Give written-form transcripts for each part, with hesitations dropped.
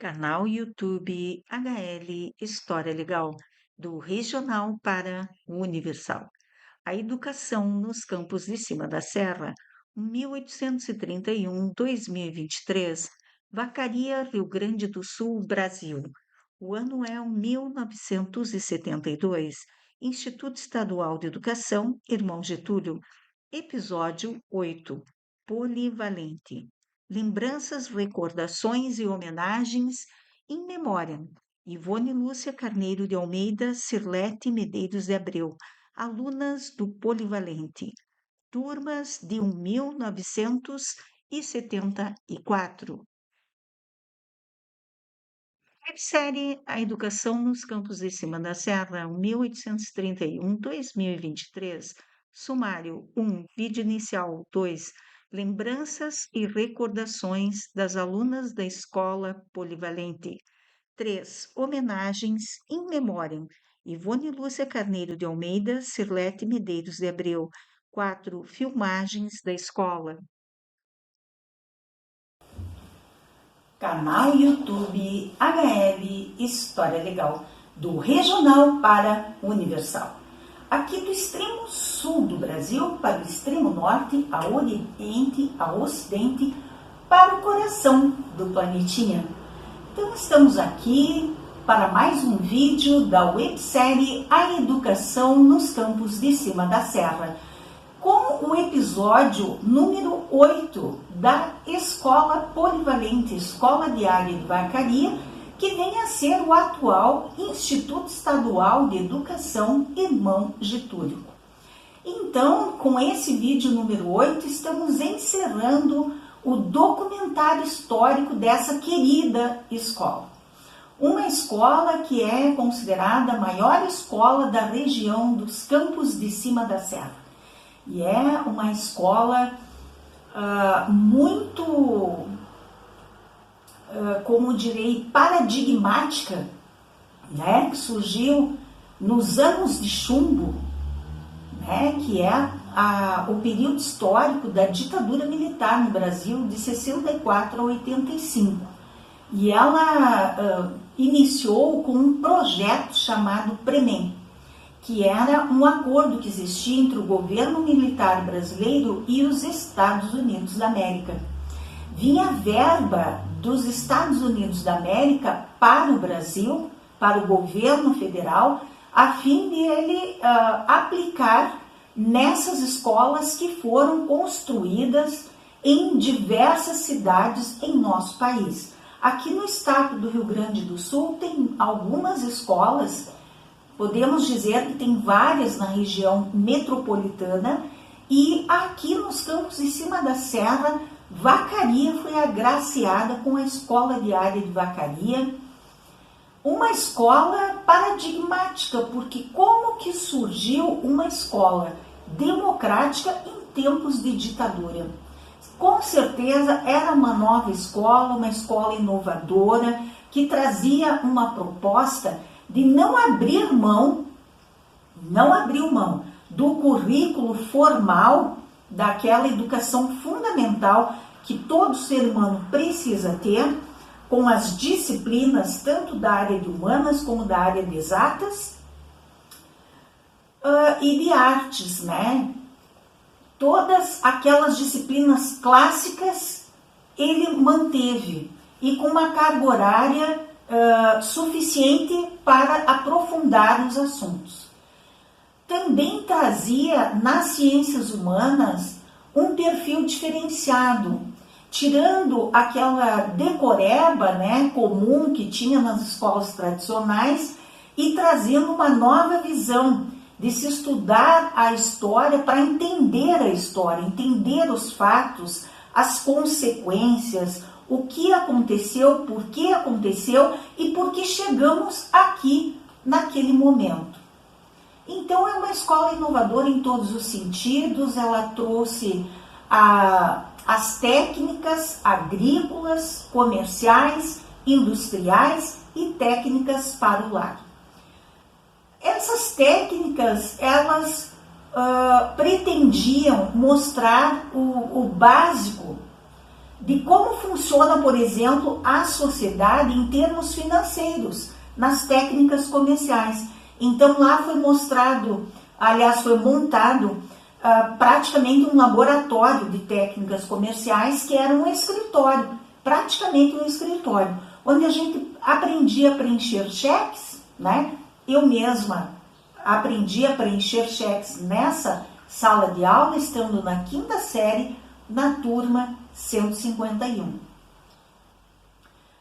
Canal YouTube HL História Legal, do regional para o universal. A educação nos campos de cima da serra, 1831-2023, Vacaria, Rio Grande do Sul, Brasil. O ano é 1972. Instituto Estadual de Educação, Irmão Getúlio. Episódio 8. Polivalente. Lembranças, recordações e homenagens in memoriam. Ivone Lúcia Carneiro de Almeida, Cirlete Medeiros de Abreu, alunas do Polivalente, turmas de 1974. Websérie A Educação nos Campos de Cima da Serra, 1831-2023, Sumário 1, Vídeo Inicial 2, Lembranças e Recordações das Alunas da Escola Polivalente. 3. Homenagens in memoriam. Ivone Lúcia Carneiro de Almeida, Cirlete Medeiros de Abreu. 4. Filmagens da escola. Canal YouTube HL História Legal, do regional para o universal. Aqui do extremo sul do Brasil para o extremo norte, a oriente, a ocidente, para o coração do planetinha. Então estamos aqui para mais um vídeo da websérie A Educação nos Campos de Cima da Serra, com o episódio número 8 da Escola Polivalente, Escola Diária de Vacaria, que vem a ser o atual Instituto Estadual de Educação Irmão Getúlio. Então, com esse vídeo número 8, estamos encerrando o documentário histórico dessa querida escola. Uma escola que é considerada a maior escola da região dos Campos de Cima da Serra. E é uma escola muito, como direi, paradigmática, né? Que surgiu nos anos de chumbo, né? Que é o período histórico da ditadura militar no Brasil, de 64 a 85. E ela iniciou com um projeto chamado PREMEM, que era um acordo que existia entre o governo militar brasileiro e os Estados Unidos da América. Vinha verba dos Estados Unidos da América para o Brasil, para o governo federal, a fim de ele aplicar nessas escolas que foram construídas em diversas cidades em nosso país. Aqui no estado do Rio Grande do Sul tem algumas escolas. Podemos dizer que tem várias na região metropolitana, e aqui nos Campos de Cima da Serra, Vacaria foi agraciada com a Escola Diária de Vacaria, uma escola paradigmática, porque como que surgiu uma escola democrática em tempos de ditadura? Com certeza era uma nova escola, uma escola inovadora, que trazia uma proposta de não abriu mão do currículo formal, daquela educação fundamental que todo ser humano precisa ter, com as disciplinas tanto da área de humanas como da área de exatas e de artes, né? Todas aquelas disciplinas clássicas ele manteve, e com uma carga horária suficiente para aprofundar os assuntos. Também trazia nas ciências humanas um perfil diferenciado, tirando aquela decoreba, né, comum que tinha nas escolas tradicionais, e trazendo uma nova visão de se estudar a história para entender a história, entender os fatos, as consequências, o que aconteceu, por que aconteceu e por que chegamos aqui naquele momento. Então é uma escola inovadora em todos os sentidos. Ela trouxe as técnicas agrícolas, comerciais, industriais e técnicas para o lar. Essas técnicas, elas pretendiam mostrar o básico de como funciona, por exemplo, a sociedade em termos financeiros, nas técnicas comerciais. Então lá foi mostrado, aliás, foi montado praticamente um laboratório de técnicas comerciais, que era um escritório, praticamente um escritório, onde a gente aprendia a preencher cheques, né? Eu mesma aprendi a preencher cheques nessa sala de aula, estando na 5ª série, na turma 151.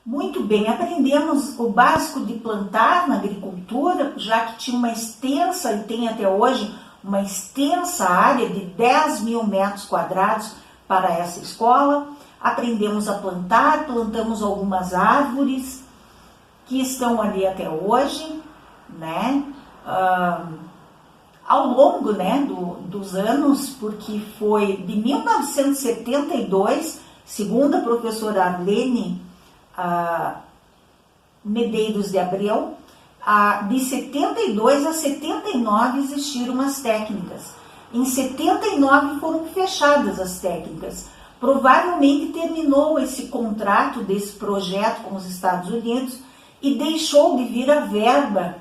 Muito bem, aprendemos o básico de plantar na agricultura, já que tinha uma extensa, e tem até hoje, uma extensa área de 10 mil metros quadrados para essa escola. Aprendemos a plantar, plantamos algumas árvores que estão ali até hoje, né? Ao longo, né, dos anos, porque foi de 1972, segundo a professora Arlene Medeiros de Abreu, de 72 a 79 existiram as técnicas. Em 79 foram fechadas as técnicas. Provavelmente terminou esse contrato desse projeto com os Estados Unidos e deixou de vir a verba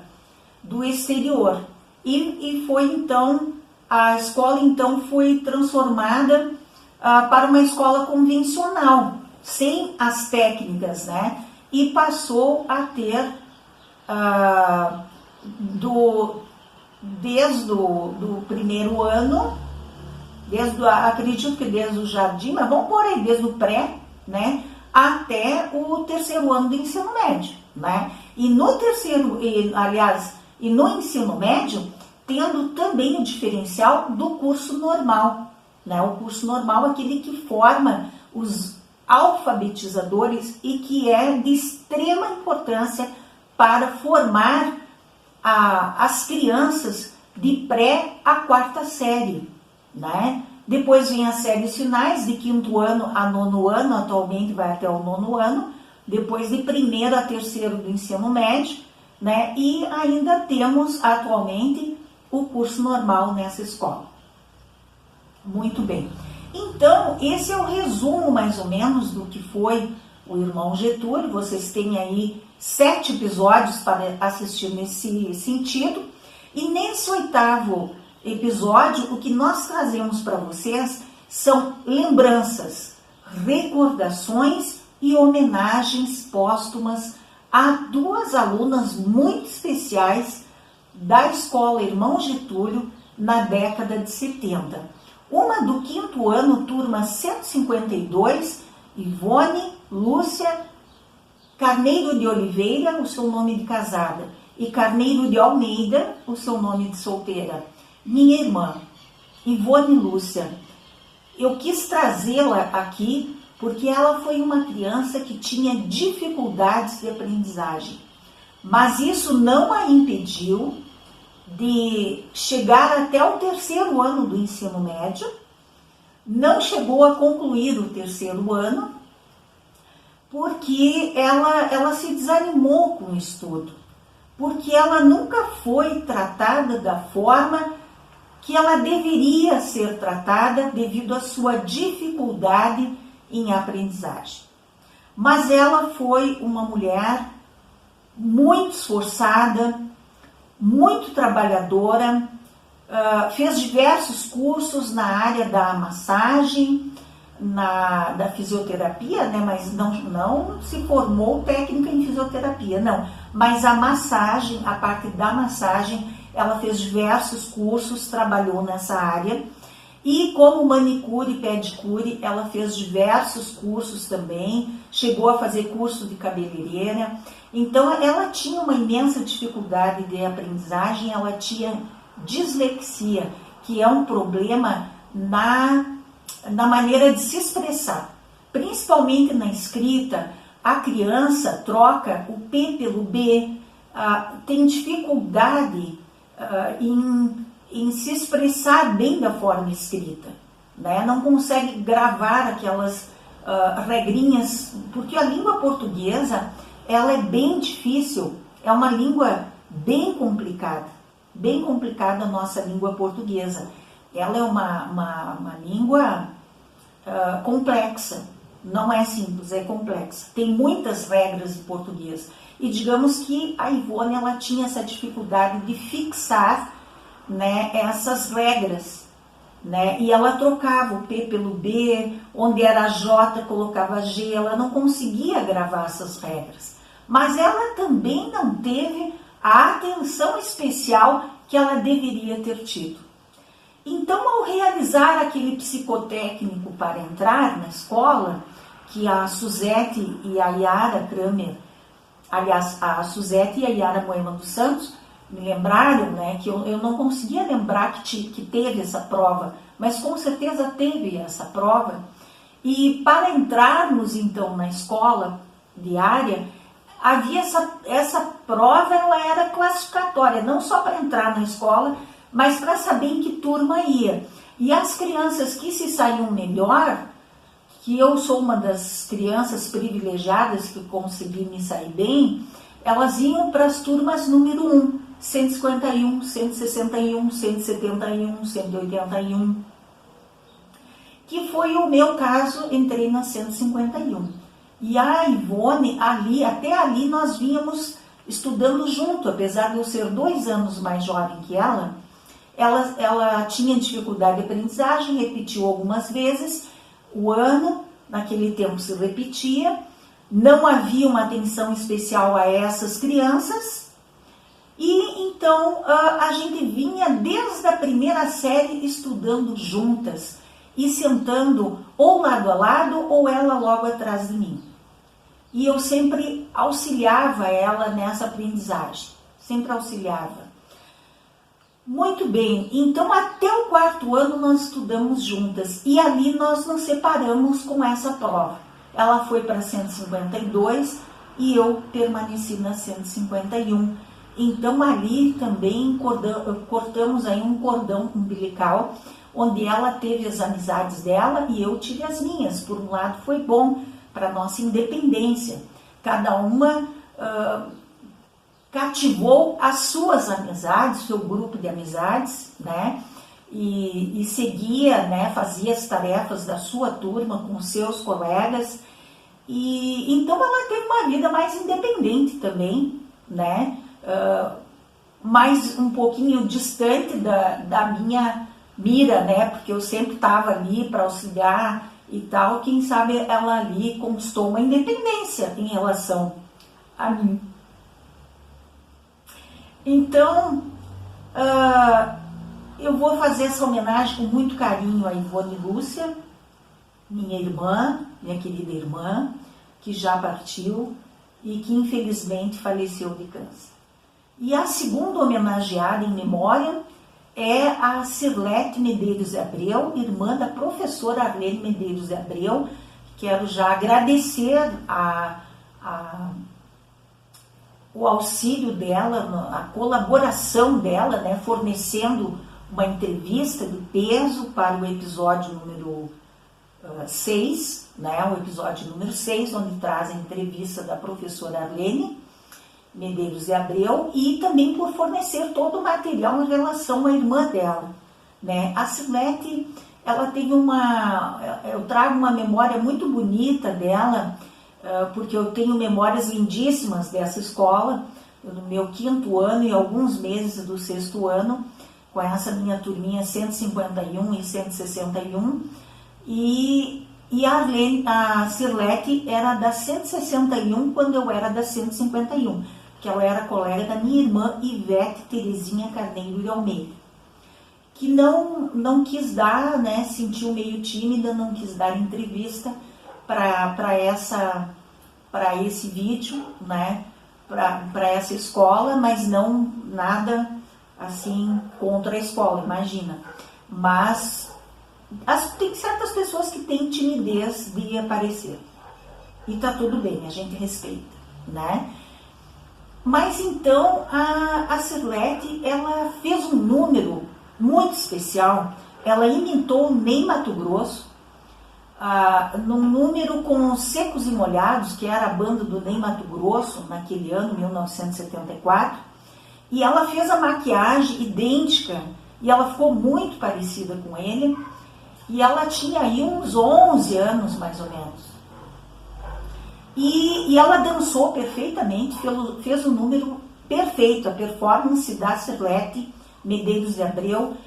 do exterior. E foi então, a escola então foi transformada para uma escola convencional, sem as técnicas, né? E passou a ter, desde o primeiro ano, acredito que desde o jardim, mas vamos pôr aí, desde o pré, né? Até o 3º ano do ensino médio, né? E no no ensino médio, tendo também o diferencial do curso normal, né? O curso normal, aquele que forma os alfabetizadores e que é de extrema importância para formar as crianças de pré a 4ª série, né? Depois vem as séries finais, de 5º ano a 9º ano, atualmente vai até o 9º ano, depois de 1º a 3º do ensino médio, né? E ainda temos atualmente o curso normal nessa escola. Muito bem. Então, esse é o resumo mais ou menos do que foi o Irmão Getúlio. Vocês têm aí 7 episódios para assistir nesse sentido. E nesse 8º episódio, o que nós trazemos para vocês são lembranças, recordações e homenagens póstumas a 2 alunas muito especiais da Escola Irmão Getúlio na década de 70. Uma do 5º ano, turma 152, Ivone Lúcia Carneiro de Oliveira, o seu nome de casada, e Carneiro de Almeida, o seu nome de solteira. Minha irmã, Ivone Lúcia. Eu quis trazê-la aqui porque ela foi uma criança que tinha dificuldades de aprendizagem, mas isso não a impediu de chegar até o 3º ano do ensino médio. Não chegou a concluir o 3º ano, porque ela se desanimou com o estudo, porque ela nunca foi tratada da forma que ela deveria ser tratada devido à sua dificuldade em aprendizagem. Mas ela foi uma mulher muito esforçada, muito trabalhadora, fez diversos cursos na área da massagem, da fisioterapia, né? Mas não se formou técnica em fisioterapia, não. Mas a massagem, a parte da massagem, ela fez diversos cursos, trabalhou nessa área. E como manicure e pedicure, ela fez diversos cursos também, chegou a fazer curso de cabeleireira. Então, ela tinha uma imensa dificuldade de aprendizagem, ela tinha dislexia, que é um problema na maneira de se expressar. Principalmente na escrita, a criança troca o P pelo B, tem dificuldade em se expressar bem da forma escrita, né? Não consegue gravar aquelas regrinhas, porque a língua portuguesa, ela é bem difícil, é uma língua bem complicada a nossa língua portuguesa. Ela é uma língua complexa, não é simples, é complexa. Tem muitas regras em português. E digamos que a Ivone, ela tinha essa dificuldade de fixar, né, essas regras, né? E ela trocava o P pelo B, onde era J colocava G, ela não conseguia gravar essas regras. Mas ela também não teve a atenção especial que ela deveria ter tido. Então, ao realizar aquele psicotécnico para entrar na escola, que a Suzete e a Yara Kramer, aliás, a Suzete e a Yara Moema dos Santos, me lembraram, né, que eu não conseguia lembrar que teve essa prova, mas com certeza teve essa prova. E para entrarmos, então, na escola diária, havia essa prova, ela era classificatória, não só para entrar na escola, mas para saber em que turma ia. E as crianças que se saíam melhor, que eu sou uma das crianças privilegiadas que consegui me sair bem, elas iam para as turmas número 1, 151, 161, 171, 181, que foi o meu caso, entrei na 151. E a Ivone, até ali nós vínhamos estudando junto, apesar de eu ser 2 anos mais jovem que ela tinha dificuldade de aprendizagem, repetiu algumas vezes, o ano, naquele tempo se repetia, não havia uma atenção especial a essas crianças, e então a gente vinha desde a primeira série estudando juntas, e sentando ou lado a lado, ou ela logo atrás de mim. E eu sempre auxiliava ela nessa aprendizagem, sempre auxiliava. Muito bem, então até o 4º ano nós estudamos juntas, e ali nós nos separamos com essa prova. Ela foi para 152 e eu permaneci na 151. Então ali também cortamos aí um cordão umbilical, onde ela teve as amizades dela e eu tive as minhas. Por um lado foi bom para nossa independência. Cada uma cativou as suas amizades, seu grupo de amizades, né? E seguia, né? Fazia as tarefas da sua turma com os seus colegas. E então ela teve uma vida mais independente também, né? Mais um pouquinho distante da minha mira, né? Porque eu sempre estava ali para auxiliar e tal. Quem sabe ela ali conquistou uma independência em relação a mim. Então, eu vou fazer essa homenagem com muito carinho a Ivone Lúcia, minha irmã, minha querida irmã, que já partiu e que infelizmente faleceu de câncer. E a segunda homenageada em memória é a Cirlete Medeiros de Abreu, irmã da professora Arlene Medeiros de Abreu. Quero já agradecer o auxílio dela, a colaboração dela, né, fornecendo uma entrevista de peso para o episódio número 6, né, o episódio número 6, onde traz a entrevista da professora Arlene Medeiros de Abreu, e também por fornecer todo o material em relação à irmã dela, né. A Cirlete, ela tem eu trago uma memória muito bonita dela, porque eu tenho memórias lindíssimas dessa escola, no meu 5º ano e alguns meses do 6º ano, com essa minha turminha 151 e 161, e a Cirlete era da 161 quando eu era da 151, que ela era colega da minha irmã Ivete Terezinha Carneiro de Almeida, que não quis dar, né, sentiu meio tímida, não quis dar entrevista para esse vídeo, né, para essa escola, mas não nada assim contra a escola, imagina. Mas tem certas pessoas que têm timidez de aparecer, e tá tudo bem, a gente respeita, né? Mas então a Cirlete, ela fez um número muito especial. Ela imitou o Ney Matogrosso, num número com os Secos e Molhados, que era a banda do Ney Matogrosso naquele ano, 1974, e ela fez a maquiagem idêntica, e ela ficou muito parecida com ele, e ela tinha aí uns 11 anos, mais ou menos, E ela dançou perfeitamente, fez o número perfeito. A performance da Cirlete Medeiros de Abreu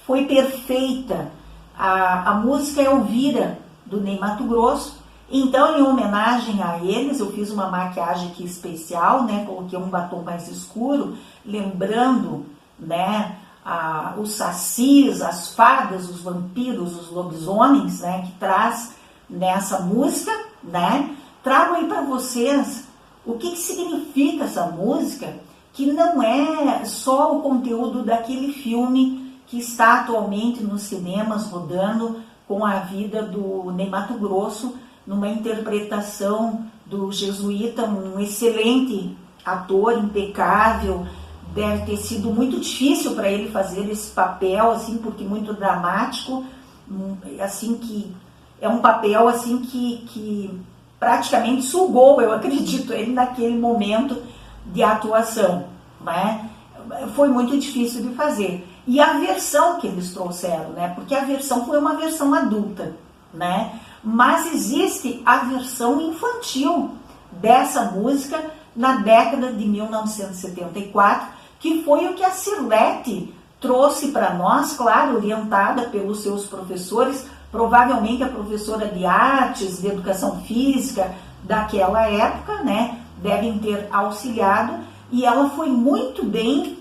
foi perfeita. A música é Elvira, do Ney Matogrosso. Então, em homenagem a eles, eu fiz uma maquiagem aqui especial, né? Coloquei um batom mais escuro, lembrando, né, os sacis, as fadas, os vampiros, os lobisomens, né, que traz nessa música, né? Trago aí para vocês o que significa essa música, que não é só o conteúdo daquele filme que está atualmente nos cinemas rodando com a vida do Ney Matogrosso, numa interpretação do jesuíta, um excelente ator, impecável. Deve ter sido muito difícil para ele fazer esse papel, assim, porque muito dramático, assim, que é um papel assim que praticamente sugou, eu acredito, ele naquele momento de atuação, né? Foi muito difícil de fazer. E a versão que eles trouxeram, né? Porque a versão foi uma versão adulta, né? Mas existe a versão infantil dessa música na década de 1974, que foi o que a Cirlete trouxe para nós, claro, orientada pelos seus professores, provavelmente a professora de artes, de educação física daquela época, né, devem ter auxiliado, e ela foi muito bem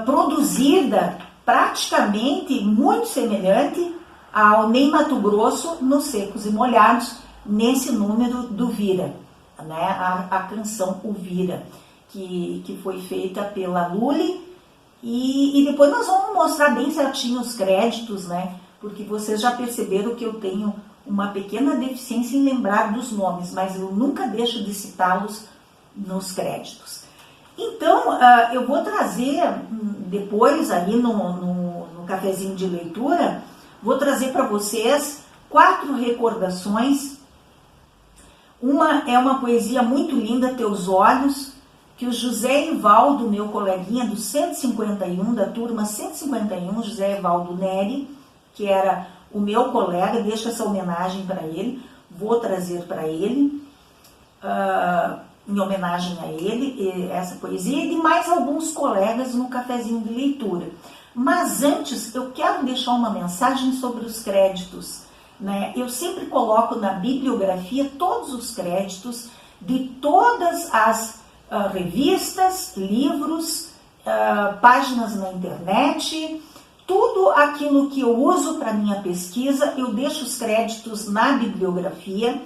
produzida, praticamente muito semelhante ao Ney Matogrosso nos Secos e Molhados, nesse número do Vira, né, a canção O Vira, que foi feita pela Lully, e depois nós vamos mostrar bem certinho os créditos, né, porque vocês já perceberam que eu tenho uma pequena deficiência em lembrar dos nomes, mas eu nunca deixo de citá-los nos créditos. Então, eu vou trazer depois aí no cafezinho de leitura, vou trazer para vocês 4 recordações. Uma é uma poesia muito linda, Teus Olhos, que o José Evaldo, meu coleguinha do 151, da turma 151, José Evaldo Neri, que era o meu colega, deixo essa homenagem para ele, vou trazer para ele, em homenagem a ele, essa poesia, e de mais alguns colegas no cafezinho de leitura. Mas antes, eu quero deixar uma mensagem sobre os créditos, né? Eu sempre coloco na bibliografia todos os créditos de todas as revistas, livros, páginas na internet, tudo aquilo que eu uso para minha pesquisa, eu deixo os créditos na bibliografia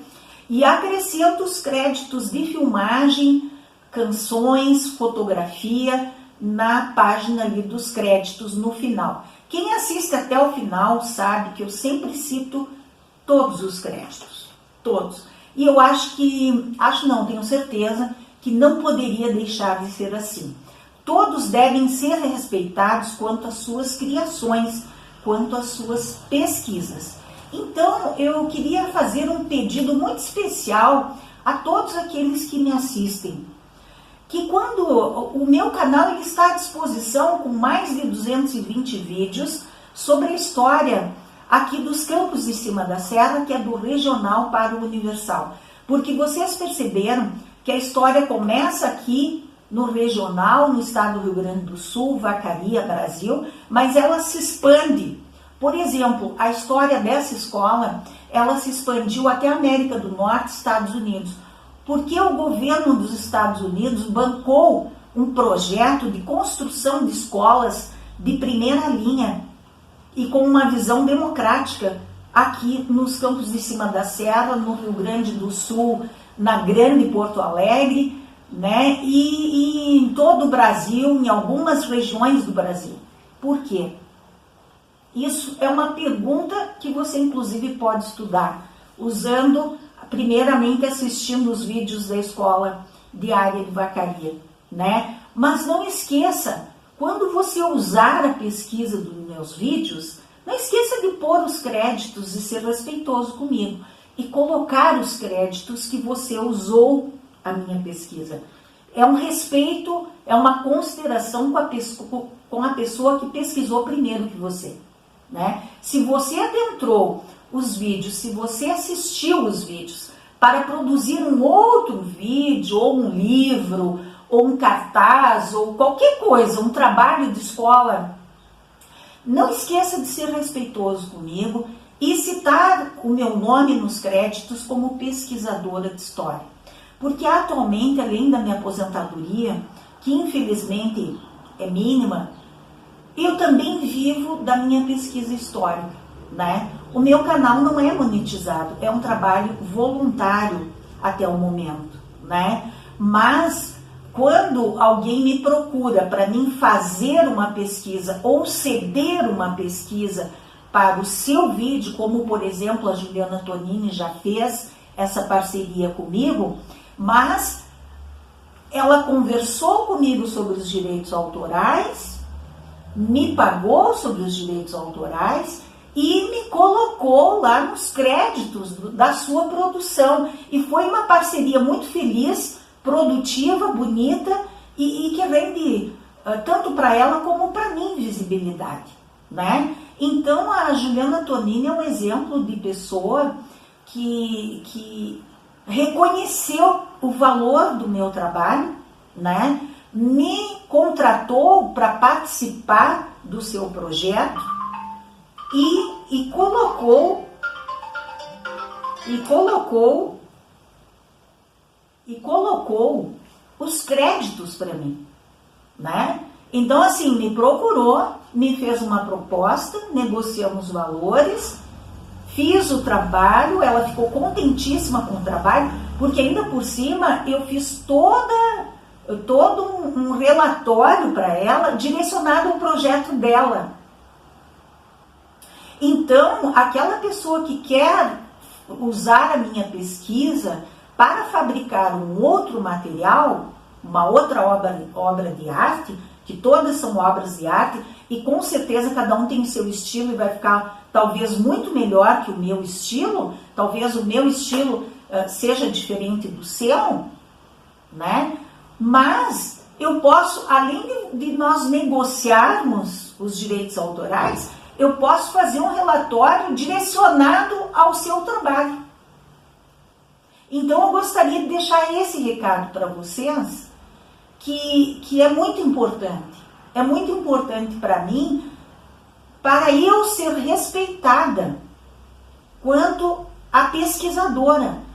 e acrescento os créditos de filmagem, canções, fotografia na página ali dos créditos no final. Quem assiste até o final sabe que eu sempre cito todos os créditos, todos. E eu tenho certeza que não poderia deixar de ser assim. Todos devem ser respeitados quanto às suas criações, quanto às suas pesquisas. Então, eu queria fazer um pedido muito especial a todos aqueles que me assistem, que quando o meu canal ele está à disposição com mais de 220 vídeos sobre a história aqui dos Campos de Cima da Serra, que é do regional para o universal. Porque vocês perceberam que a história começa aqui no regional, no estado do Rio Grande do Sul, Vacaria, Brasil, mas ela se expande. Por exemplo, a história dessa escola, ela se expandiu até a América do Norte, Estados Unidos, porque o governo dos Estados Unidos bancou um projeto de construção de escolas de primeira linha e com uma visão democrática aqui nos Campos de Cima da Serra, no Rio Grande do Sul, na Grande Porto Alegre, né? E em todo o Brasil, em algumas regiões do Brasil. Por quê? Isso é uma pergunta que você inclusive pode estudar, usando, primeiramente, assistindo os vídeos da Escola Diária de Vacaria, né? Mas não esqueça, quando você usar a pesquisa dos meus vídeos, não esqueça de pôr os créditos e ser respeitoso comigo e colocar os créditos que você usou a minha pesquisa. É um respeito, é uma consideração com a pessoa que pesquisou primeiro que você, né? Se você adentrou os vídeos, se você assistiu os vídeos, para produzir um outro vídeo, ou um livro, ou um cartaz, ou qualquer coisa, um trabalho de escola, não esqueça de ser respeitoso comigo e citar o meu nome nos créditos como pesquisadora de história. Porque atualmente, além da minha aposentadoria, que infelizmente é mínima, eu também vivo da minha pesquisa histórica, né? O meu canal não é monetizado, é um trabalho voluntário até o momento, né? Mas quando alguém me procura para mim fazer uma pesquisa ou ceder uma pesquisa para o seu vídeo, como por exemplo a Juliana Tonini já fez essa parceria comigo, mas ela conversou comigo sobre os direitos autorais, me pagou sobre os direitos autorais e me colocou lá nos créditos da sua produção. E foi uma parceria muito feliz, produtiva, bonita e que rende tanto para ela como para mim visibilidade, né? Então a Juliana Tonini é um exemplo de pessoa que reconheceu o valor do meu trabalho, né? Me contratou para participar do seu projeto e colocou os créditos para mim, né? Então assim, me procurou, me fez uma proposta, negociamos valores, fiz o trabalho, ela ficou contentíssima com o trabalho, porque ainda por cima eu fiz todo um relatório para ela direcionado ao projeto dela. Então, aquela pessoa que quer usar a minha pesquisa para fabricar um outro material, uma outra obra de arte, que todas são obras de arte, e com certeza cada um tem o seu estilo e vai ficar talvez muito melhor que o meu estilo, talvez o meu estilo seja diferente do seu, né? Mas eu posso, além de nós negociarmos os direitos autorais, eu posso fazer um relatório direcionado ao seu trabalho. Então eu gostaria de deixar esse recado para vocês, que é muito importante. É muito importante para mim, para eu ser respeitada quanto a pesquisadora.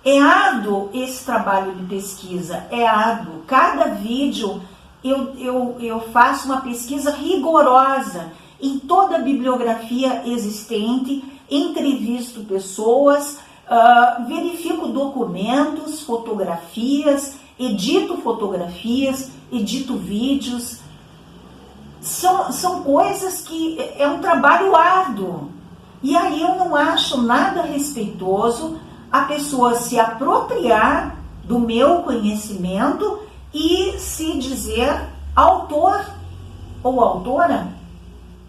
É árduo esse trabalho de pesquisa, é árduo. Cada vídeo eu faço uma pesquisa rigorosa em toda a bibliografia existente, entrevisto pessoas, verifico documentos, fotografias, edito vídeos. São coisas que é um trabalho árduo. E aí eu não acho nada respeitoso a pessoa se apropriar do meu conhecimento e se dizer autor ou autora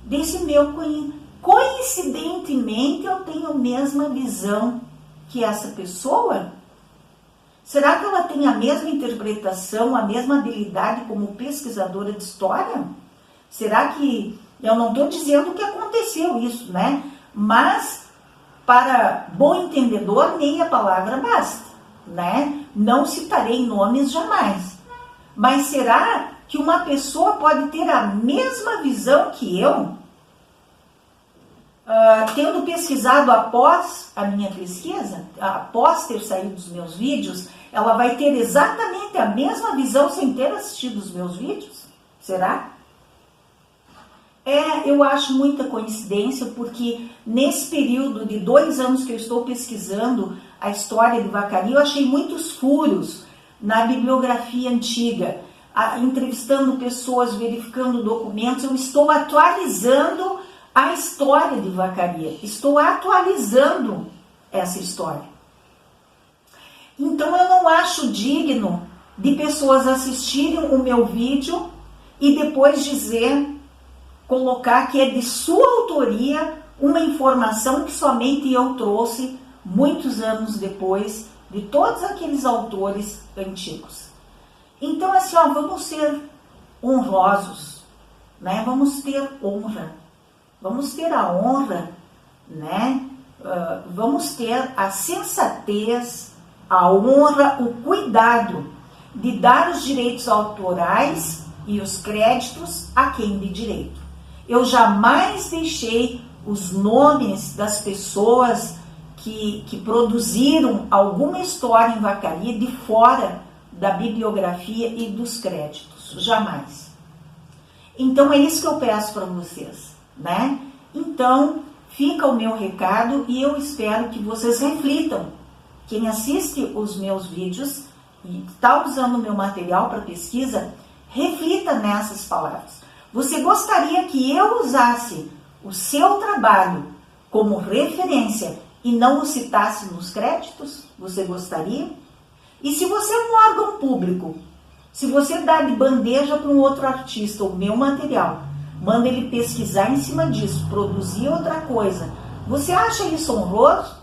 desse meu conhecimento. Coincidentemente, eu tenho a mesma visão que essa pessoa. Será que ela tem a mesma interpretação, a mesma habilidade como pesquisadora de história? Será que... Eu não estou dizendo que aconteceu isso, né? Mas, para bom entendedor, meia palavra basta, né? Não citarei nomes jamais. Mas será que uma pessoa pode ter a mesma visão que eu, tendo pesquisado após a minha pesquisa, após ter saído dos meus vídeos, ela vai ter exatamente a mesma visão sem ter assistido os meus vídeos? Será? Eu acho muita coincidência, porque nesse período de 2 anos que eu estou pesquisando a história de Vacaria, eu achei muitos furos na bibliografia antiga, entrevistando pessoas, verificando documentos. Eu estou atualizando a história de Vacaria, estou atualizando essa história. Então eu não acho digno de pessoas assistirem o meu vídeo e depois colocar que é de sua autoria uma informação que somente eu trouxe muitos anos depois de todos aqueles autores antigos. Então, assim, vamos ser honrosos, né? Vamos ter honra, vamos ter a honra, né? Vamos ter a sensatez a honra, o cuidado de dar os direitos autorais e os créditos a quem de direito. Eu jamais deixei os nomes das pessoas que produziram alguma história em Vacaria de fora da bibliografia e dos créditos. Jamais. Então, é isso que eu peço para vocês, né? Então, fica o meu recado e eu espero que vocês reflitam. Quem assiste os meus vídeos e está usando o meu material para pesquisa, reflita nessas palavras. Você gostaria que eu usasse o seu trabalho como referência e não o citasse nos créditos? Você gostaria? E se você é um órgão público, se você dá de bandeja para um outro artista o meu material, manda ele pesquisar em cima disso, produzir outra coisa, você acha isso honroso?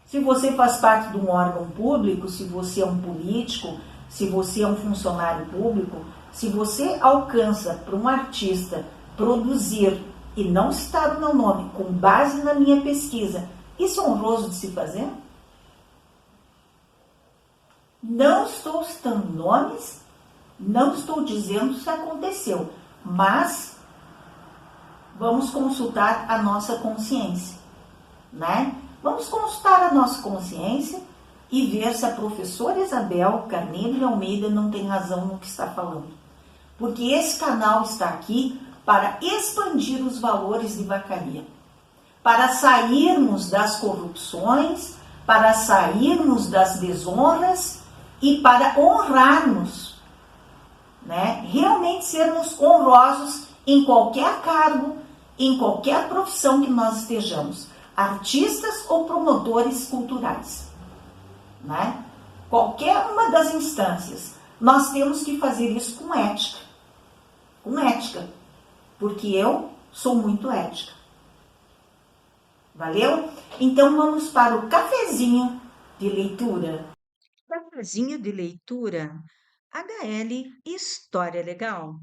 Se você faz parte de um órgão público, se você é um político, se você é um funcionário público, se você alcança para um artista produzir e não citar o meu nome com base na minha pesquisa, isso é honroso de se fazer? Não estou citando nomes, não estou dizendo se aconteceu, mas vamos consultar a nossa consciência, né? Vamos consultar a nossa consciência e ver se a professora Isabel Carneiro de Almeida não tem razão no que está falando. Porque esse canal está aqui para expandir os valores de Vacaria, para sairmos das corrupções, para sairmos das desonras e para honrarmos, né? Realmente sermos honrosos em qualquer cargo, em qualquer profissão que nós estejamos, artistas ou promotores culturais, né? Qualquer uma das instâncias, nós temos que fazer isso com ética, porque eu sou muito ética. Valeu? Então vamos para o cafezinho de leitura. Cafezinho de leitura, HL História Legal.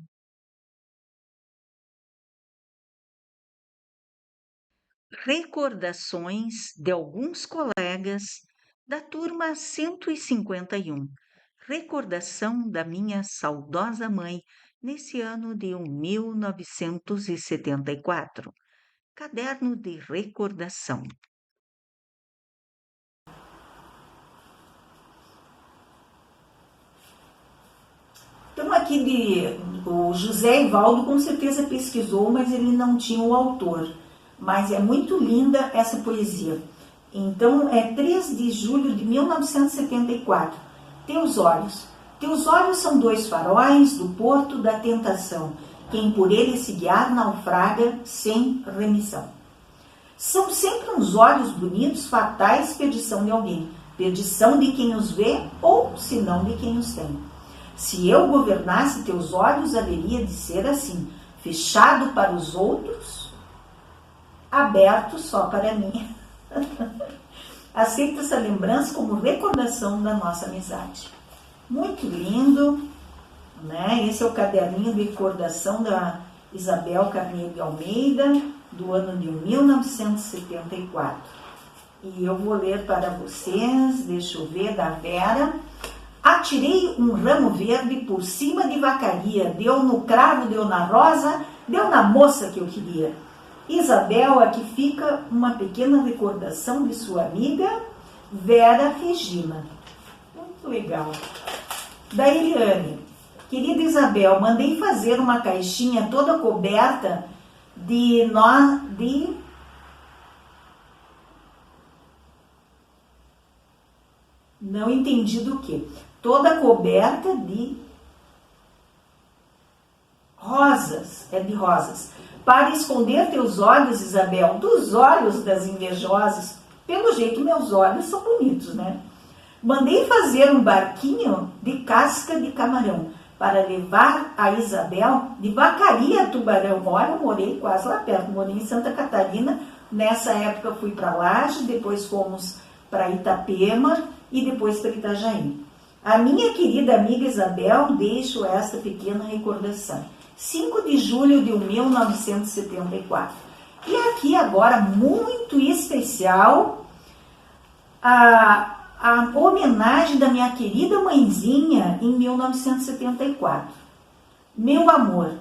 Recordações de alguns colegas da turma 151. Recordação da minha saudosa mãe nesse ano de 1974. Caderno de recordação. Então aqui o José Evaldo com certeza pesquisou, mas ele não tinha o autor. Mas é muito linda essa poesia. Então é 3 de julho de 1974. Teus olhos. Teus olhos são 2 faróis do porto da tentação. Quem por ele se guiar naufraga sem remissão. São sempre uns olhos bonitos, fatais, perdição de alguém. Perdição de quem os vê ou, se não, de quem os tem. Se eu governasse teus olhos, haveria de ser assim, fechado para os outros, aberto só para mim. Aceita essa lembrança como recordação da nossa amizade. Muito lindo, né? Esse é o caderninho de recordação da Isabel Carneiro de Almeida, do ano de 1974. E eu vou ler para vocês, deixa eu ver, da Vera. Atirei um ramo verde por cima de Vacaria, deu no cravo, deu na rosa, deu na moça que eu queria. Isabel, aqui fica uma pequena recordação de sua amiga Vera Regina. Muito legal. Da Eliane. Querida Isabel, mandei fazer uma caixinha toda coberta não entendi do que. Toda coberta de rosas, de rosas. Para esconder teus olhos, Isabel, dos olhos das invejosas. Pelo jeito, meus olhos são bonitos, né? Mandei fazer um barquinho de casca de camarão para levar a Isabel de Vacaria a Tubarão. Olha, eu morei quase lá perto, morei em Santa Catarina. Nessa época fui para Laje, depois fomos para Itapema e depois para Itajaí. A minha querida amiga Isabel, deixo esta pequena recordação. 5 de julho de 1974. E aqui agora, muito especial, a homenagem da minha querida mãezinha em 1974. Meu amor,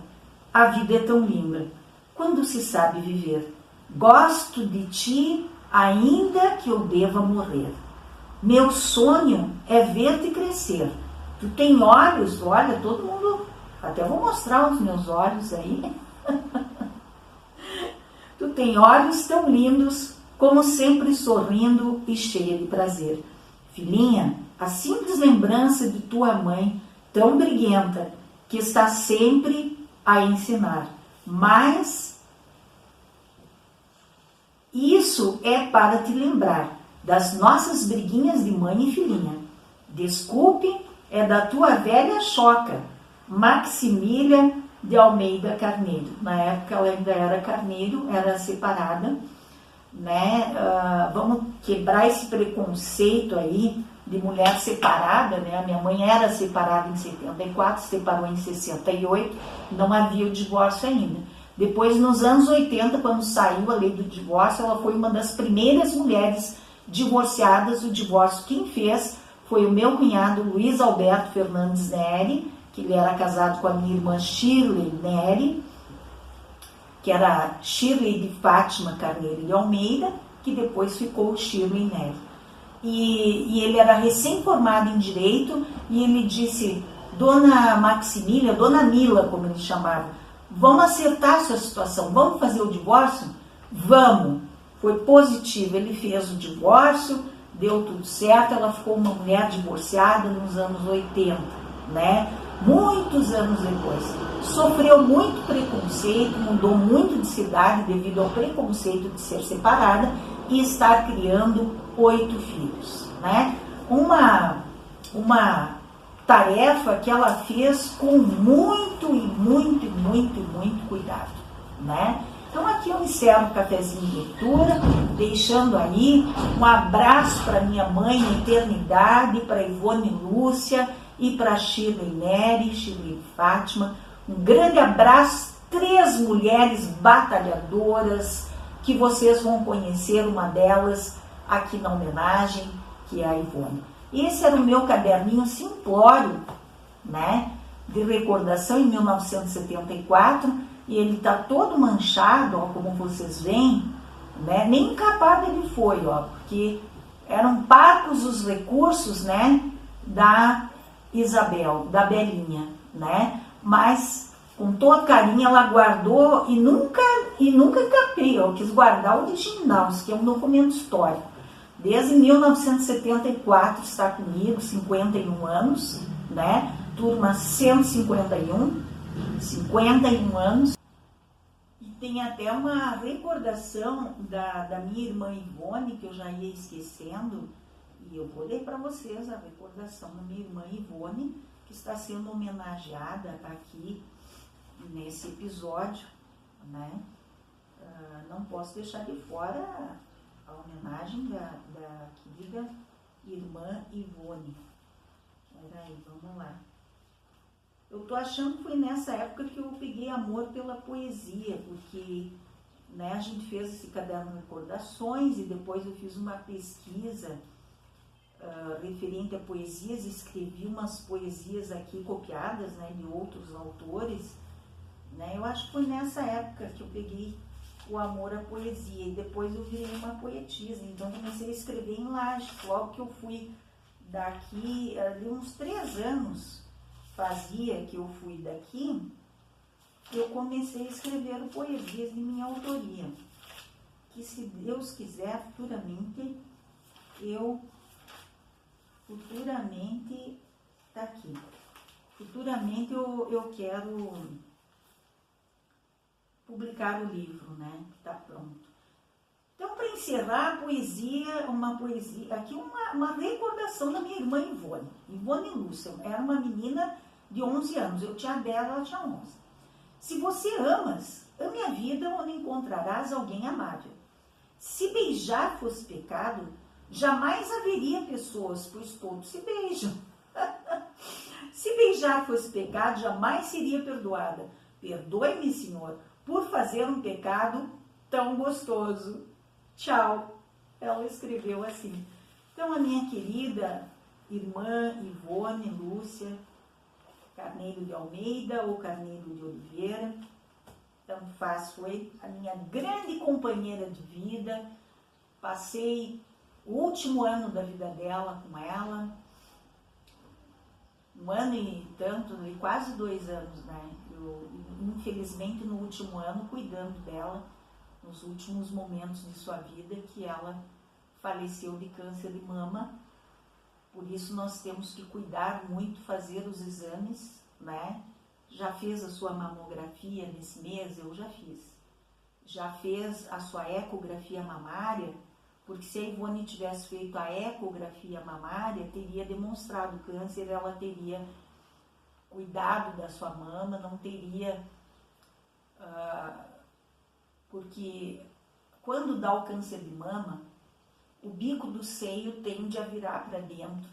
a vida é tão linda, quando se sabe viver. Gosto de ti, ainda que eu deva morrer. Meu sonho é ver-te crescer. Tu tem olhos, olha, todo mundo, até vou mostrar os meus olhos aí. Tu tem olhos tão lindos, como sempre sorrindo e cheia de prazer. Filhinha, a simples lembrança de tua mãe, tão briguenta, que está sempre a ensinar. Mas isso é para te lembrar das nossas briguinhas de mãe e filhinha. Desculpe, é da tua velha choca, Maximília de Almeida Carneiro. Na época ela ainda era Carneiro, era separada, né? Vamos quebrar esse preconceito aí de mulher separada, né? A minha mãe era separada em 74, se separou em 68, não havia o divórcio ainda. Depois, nos anos 80, quando saiu a lei do divórcio, ela foi uma das primeiras mulheres divorciadas. O divórcio quem fez foi o meu cunhado Luiz Alberto Fernandes Neri, que ele era casado com a minha irmã Shirley Neri, que era Shirley de Fátima Carneiro de Almeida, que depois ficou Shirley Neri. E ele era recém-formado em Direito, e ele disse, Dona Maximília, Dona Mila, como ele chamava, vamos acertar essa situação, vamos fazer o divórcio? Vamos! Foi positivo, ele fez o divórcio, deu tudo certo, ela ficou uma mulher divorciada nos anos 80, né? Muitos anos depois. Sofreu muito preconceito, mudou muito de cidade devido ao preconceito de ser separada e estar criando 8 filhos, né? Uma tarefa que ela fez com muito cuidado, né? Então aqui eu encerro o cafezinho de leitura, deixando aí um abraço para minha mãe na eternidade, para Ivone Lúcia e para Shirley Neri, Shirley Fátima. Um grande abraço, 3 mulheres batalhadoras, que vocês vão conhecer uma delas aqui na homenagem, que é a Ivone. Esse era o meu caderninho simplório, né, de recordação em 1974, e ele está todo manchado, ó, como vocês veem, né, nem encapado ele foi, ó, porque eram parcos os recursos, né, da Isabel, da Belinha, né, mas com todo carinho ela guardou e nunca encapei, eu quis guardar o original, isso que é um documento histórico. Desde 1974 está comigo, 51 anos, né? Turma 151, 51 anos. E tem até uma recordação da minha irmã Ivone, que eu já ia esquecendo, e eu vou ler para vocês a recordação da minha irmã Ivone, que está sendo homenageada aqui nesse episódio, né? Não posso deixar de fora a homenagem da querida irmã Ivone. Peraí, vamos lá. Eu tô achando que foi nessa época que eu peguei amor pela poesia, porque, né, a gente fez esse caderno de recordações e depois eu fiz uma pesquisa referente a poesias, escrevi umas poesias aqui copiadas, né, de outros autores, né. Eu acho que foi nessa época que eu peguei o amor à poesia, e depois eu virei uma poetisa, então comecei a escrever em Lages. Logo que eu fui daqui, ali uns 3 anos fazia que eu fui daqui, eu comecei a escrever poesias de minha autoria, que se Deus quiser, futuramente, tá aqui, futuramente eu quero publicar o livro, né, que está pronto. Então, para encerrar, a poesia, aqui uma recordação da minha irmã Ivone, Ivone Lúcia, era uma menina de 11 anos, eu tinha 10, ela tinha 11. Se você amas, ame a vida onde encontrarás alguém amável. Se beijar fosse pecado, jamais haveria pessoas, pois todos se beijam. Se beijar fosse pecado, jamais seria perdoada. Perdoe-me, Senhor, por fazer um pecado tão gostoso. Tchau. Ela escreveu assim. Então, a minha querida irmã Ivone Lúcia Carneiro de Almeida ou Carneiro de Oliveira, tanto faz, foi a minha grande companheira de vida. Passei o último ano da vida dela com ela, um ano e tanto, e quase 2 anos, né? Eu, infelizmente, no último ano, cuidando dela, nos últimos momentos de sua vida, que ela faleceu de câncer de mama. Por isso, nós temos que cuidar muito, fazer os exames, né? Já fez a sua mamografia nesse mês? Eu já fiz. Já fez a sua ecografia mamária? Porque se a Ivone tivesse feito a ecografia mamária, teria demonstrado câncer, ela teria cuidado da sua mama, não teria... porque quando dá o câncer de mama, o bico do seio tende a virar para dentro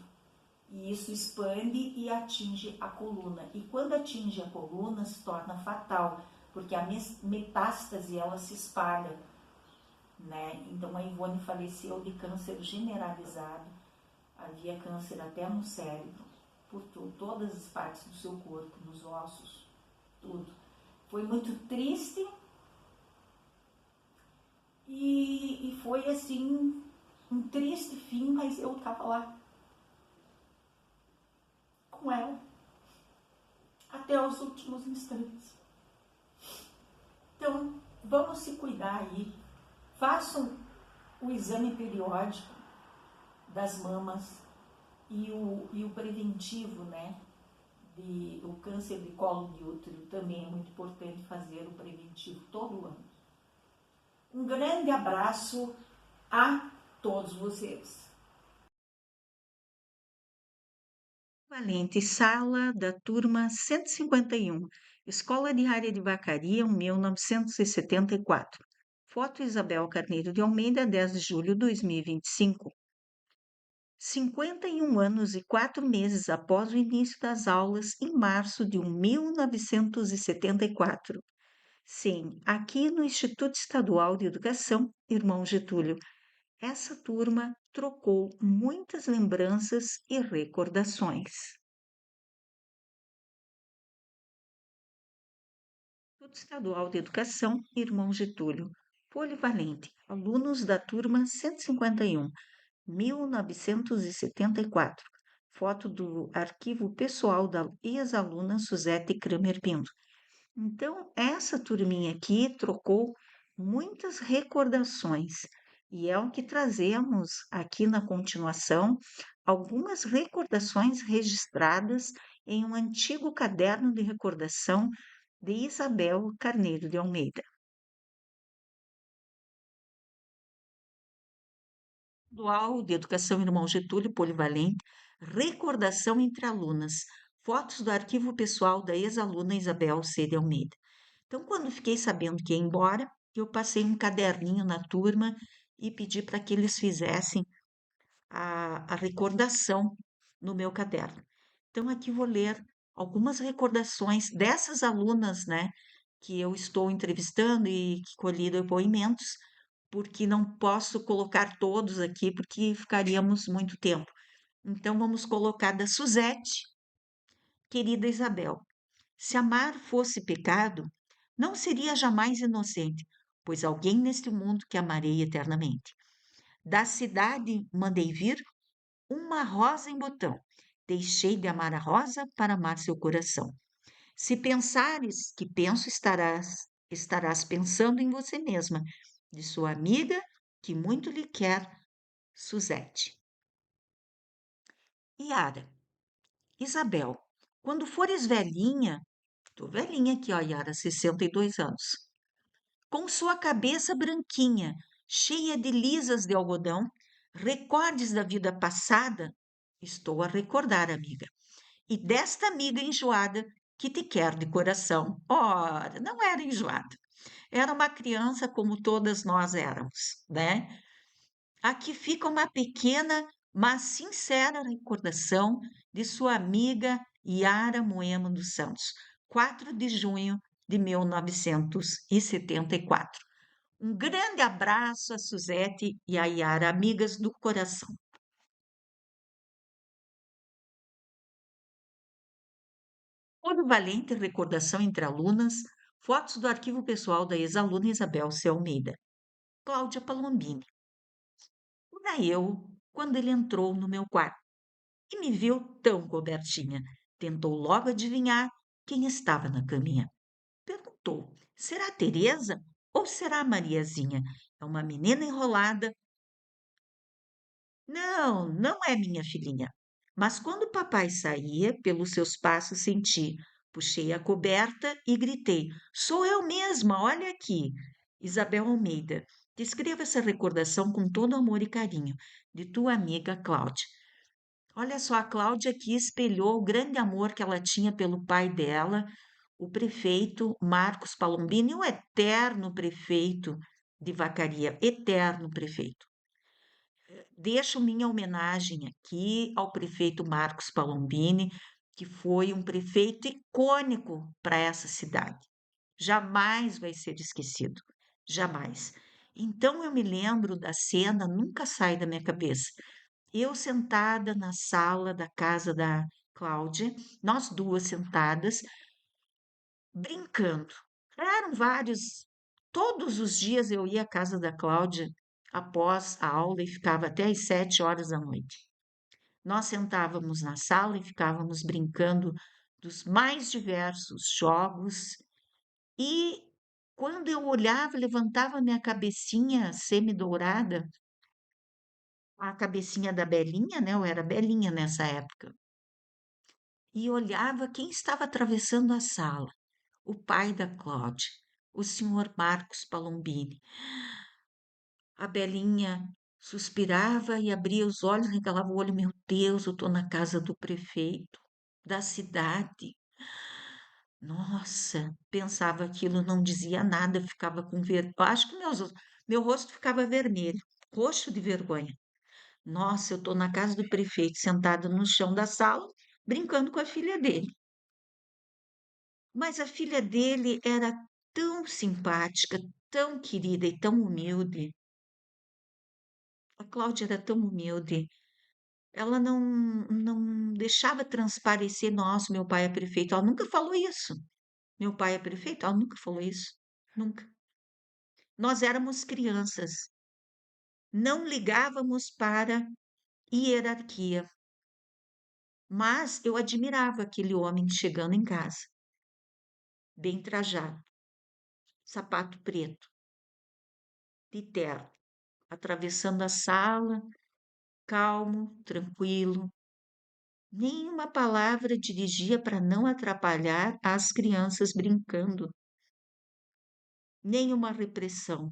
e isso expande e atinge a coluna. E quando atinge a coluna, se torna fatal, porque a metástase ela se espalha, né? Então a Ivone faleceu de câncer generalizado, havia câncer até no cérebro, por tudo, todas as partes do seu corpo, nos ossos, tudo. Foi muito triste e foi assim um triste fim, mas eu estava lá com ela até os últimos instantes. Então, vamos se cuidar aí. Façam o exame periódico das mamas e o preventivo, né? O câncer de colo de útero também é muito importante fazer o preventivo todo ano. Um grande abraço a todos vocês. Valente, sala da turma 151, Escola Diária de Vacaria, 1974. Foto Isabel Carneiro de Almeida, 10 de julho de 2025. 51 anos e 4 meses após o início das aulas, em março de 1974. Sim, aqui no Instituto Estadual de Educação, Irmão Getúlio, essa turma trocou muitas lembranças e recordações. Instituto Estadual de Educação, Irmão Getúlio, polivalente, alunos da turma 151, 1974. Foto do arquivo pessoal da ex-aluna Suzete Kramer Pinto. Então, essa turminha aqui trocou muitas recordações e é o que trazemos aqui na continuação, algumas recordações registradas em um antigo caderno de recordação de Isabel Carneiro de Almeida. Dual de Educação Irmão Getúlio Polivalente, recordação entre alunas, fotos do arquivo pessoal da ex-aluna Isabel C. de Almeida. Então, quando fiquei sabendo que ia embora, eu passei um caderninho na turma e pedi para que eles fizessem a recordação no meu caderno. Então, aqui vou ler algumas recordações dessas alunas, né, que eu estou entrevistando e que colhi depoimentos, porque não posso colocar todos aqui, porque ficaríamos muito tempo. Então, vamos colocar da Suzete, querida Isabel. Se amar fosse pecado, não seria jamais inocente, pois alguém neste mundo que amarei eternamente. Da cidade mandei vir uma rosa em botão. Deixei de amar a rosa para amar seu coração. Se pensares que penso, estarás pensando em você mesma, de sua amiga que muito lhe quer, Suzete. Yara, Isabel, quando fores velhinha, tô velhinha aqui, ó, Yara, 62 anos, com sua cabeça branquinha, cheia de lisas de algodão, recordes da vida passada, estou a recordar, amiga, e desta amiga enjoada que te quer de coração. Ora, não era enjoada, era uma criança como todas nós éramos, né? Aqui fica uma pequena, mas sincera recordação de sua amiga Yara Moema dos Santos, 4 de junho de 1974. Um grande abraço a Suzete e a Yara, amigas do coração. Polivalente recordação entre alunas, fotos do arquivo pessoal da ex-aluna Isabel C. Almeida. Cláudia Palombini. Era eu quando ele entrou no meu quarto e me viu tão cobertinha. Tentou logo adivinhar quem estava na caminha. Perguntou: será a Teresa ou será a Mariazinha? É uma menina enrolada. Não, não é minha filhinha. Mas quando o papai saía, pelos seus passos senti. Puxei a coberta e gritei: sou eu mesma, olha aqui. Isabel Almeida, descreva essa recordação com todo amor e carinho, de tua amiga Cláudia. Olha só, a Cláudia aqui espelhou o grande amor que ela tinha pelo pai dela, o prefeito Marcos Palombini, o eterno prefeito de Vacaria, eterno prefeito. Deixo minha homenagem aqui ao prefeito Marcos Palombini, que foi um prefeito icônico para essa cidade. Jamais vai ser esquecido, jamais. Então eu me lembro da cena, nunca sai da minha cabeça. Eu sentada na sala da casa da Cláudia, nós duas sentadas, brincando. Eram vários. Todos os dias eu ia à casa da Cláudia após a aula e ficava até às 7 horas da noite. Nós sentávamos na sala e ficávamos brincando dos mais diversos jogos. E quando eu olhava, levantava minha cabecinha semi-dourada, a cabecinha da Belinha, né? Eu era Belinha nessa época. E olhava quem estava atravessando a sala. O pai da Cláudia, o senhor Marcos Palombini. A Belinha suspirava e abria os olhos, regalava o olho. Meu Deus, eu estou na casa do prefeito da cidade. Nossa, pensava aquilo, não dizia nada, ficava com vergonha. Acho que meu rosto ficava vermelho, roxo de vergonha. Nossa, eu estou na casa do prefeito, sentada no chão da sala, brincando com a filha dele. Mas a filha dele era tão simpática, tão querida e tão humilde. A Cláudia era tão humilde. Ela não deixava transparecer, nossa, meu pai é prefeito. Ela nunca falou isso. Meu pai é prefeito? Ela nunca falou isso. Nunca. Nós éramos crianças. Não ligávamos para hierarquia. Mas eu admirava aquele homem chegando em casa, bem trajado, sapato preto, de terno, atravessando a sala, calmo, tranquilo. Nenhuma palavra dirigia para não atrapalhar as crianças brincando. Nenhuma repressão,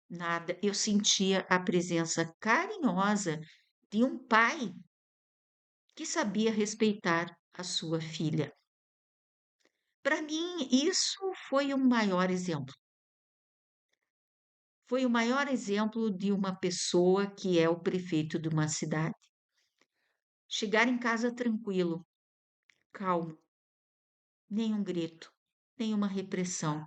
nada. Eu sentia a presença carinhosa de um pai que sabia respeitar a sua filha. Para mim, isso foi o maior exemplo. Foi o maior exemplo de uma pessoa que é o prefeito de uma cidade. Chegar em casa tranquilo, calmo, nenhum grito, nenhuma repressão,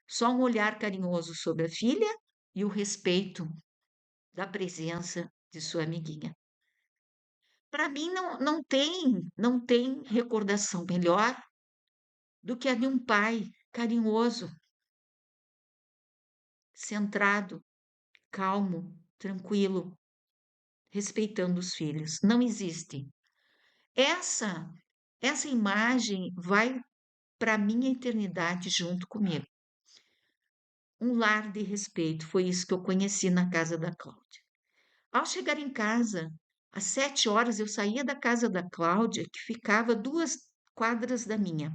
só um olhar carinhoso sobre a filha e o respeito da presença de sua amiguinha. Para mim, não tem recordação melhor do que a de um pai carinhoso, centrado, calmo, tranquilo, respeitando os filhos. Não existe. Essa essa imagem vai para a minha eternidade junto comigo. Um lar de respeito, foi isso que eu conheci na casa da Cláudia. Ao chegar em casa, às 7 horas, eu saía da casa da Cláudia, que ficava 2 quadras da minha.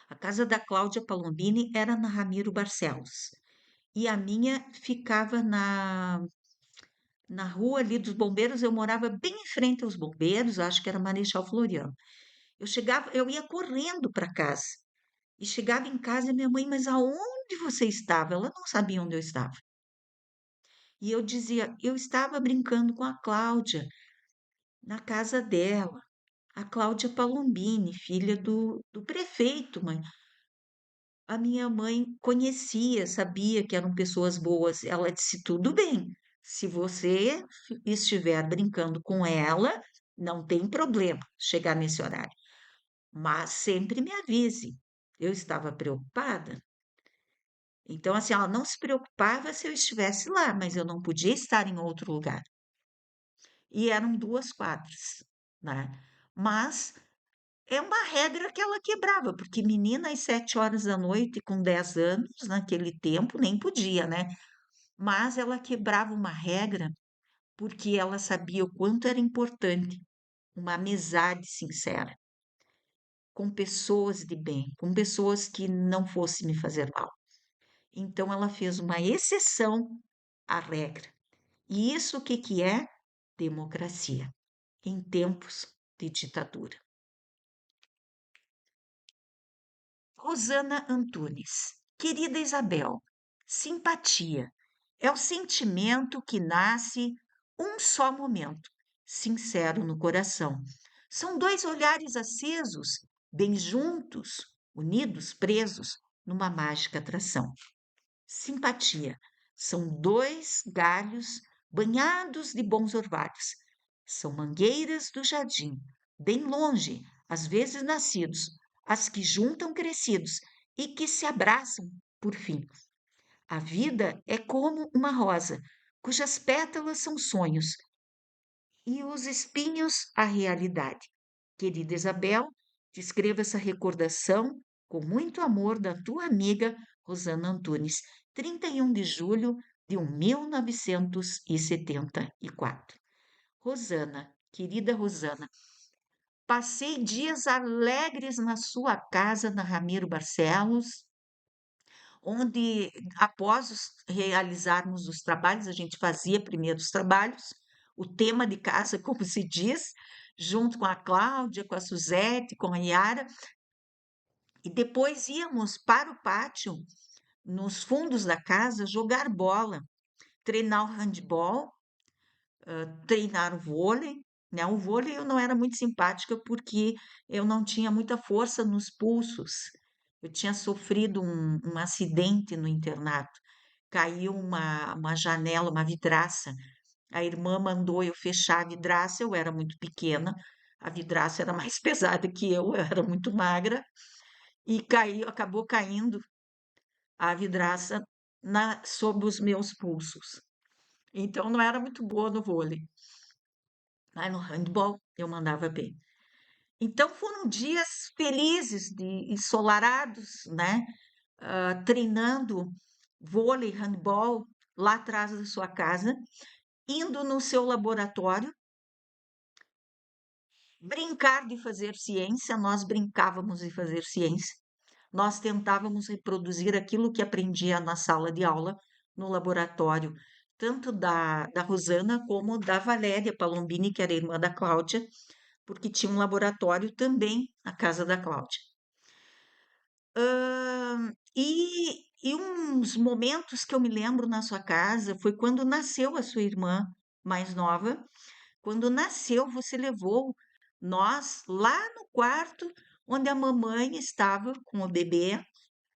A casa da Cláudia Palombini era na Ramiro Barcelos. E a minha ficava na rua ali dos Bombeiros. Eu morava bem em frente aos Bombeiros, acho que era Marechal Floriano. Eu ia correndo para casa. E chegava em casa e minha mãe, mas aonde você estava? Ela não sabia onde eu estava. E eu dizia, eu estava brincando com a Cláudia, na casa dela. A Cláudia Palombini, filha do prefeito, mãe. A minha mãe conhecia, sabia que eram pessoas boas. Ela disse: tudo bem, se você estiver brincando com ela, não tem problema chegar nesse horário. mas sempre me avise. Eu estava preocupada. Então, assim, ela não se preocupava se eu estivesse lá, mas eu não podia estar em outro lugar. E eram 2 quadras, né? Mas é uma regra que ela quebrava, porque menina às 7 horas da noite, com 10 anos, naquele tempo, nem podia, né? Mas ela quebrava uma regra porque ela sabia o quanto era importante uma amizade sincera, com pessoas de bem, com pessoas que não fossem me fazer mal. Então ela fez uma exceção à regra. E isso o que que é? Democracia em tempos de ditadura. Rosana Antunes. Querida Isabel, simpatia é o sentimento que nasce um só momento, sincero no coração. São dois olhares acesos, bem juntos, unidos, presos, numa mágica atração. Simpatia são dois galhos banhados de bons orvalhos. São mangueiras do jardim, bem longe, às vezes nascidos, as que juntam crescidos e que se abraçam por fim. A vida é como uma rosa, cujas pétalas são sonhos e os espinhos a realidade. Querida Isabel, te escrevo essa recordação com muito amor da tua amiga Rosana Antunes, 31 de julho de 1974. Rosana, querida Rosana, passei dias alegres na sua casa, na Ramiro Barcelos, onde, após realizarmos os trabalhos, a gente fazia primeiro os trabalhos, o tema de casa, como se diz, junto com a Cláudia, com a Suzete, com a Yara, e depois íamos para o pátio, nos fundos da casa, jogar bola, treinar o handball, treinar o vôlei. Né? O vôlei eu não era muito simpática porque eu não tinha muita força nos pulsos. Eu tinha sofrido um acidente no internato. Caiu uma janela, uma vidraça. A irmã mandou eu fechar a vidraça, eu era muito pequena, a vidraça era mais pesada que eu era muito magra, e caiu, acabou caindo a vidraça sob os meus pulsos. Então não era muito boa no vôlei, mas no handball eu mandava bem. Então foram dias felizes, ensolarados, né? Treinando vôlei, handball lá atrás da sua casa, indo no seu laboratório, brincar de fazer ciência, nós brincávamos de fazer ciência, nós tentávamos reproduzir aquilo que aprendia na sala de aula, no laboratório, tanto da Rosana como da Valéria Palombini, que era irmã da Cláudia, porque tinha um laboratório também na casa da Cláudia. E uns momentos que eu me lembro na sua casa foi quando nasceu a sua irmã mais nova. Quando nasceu, você levou nós lá no quarto onde a mamãe estava com o bebê,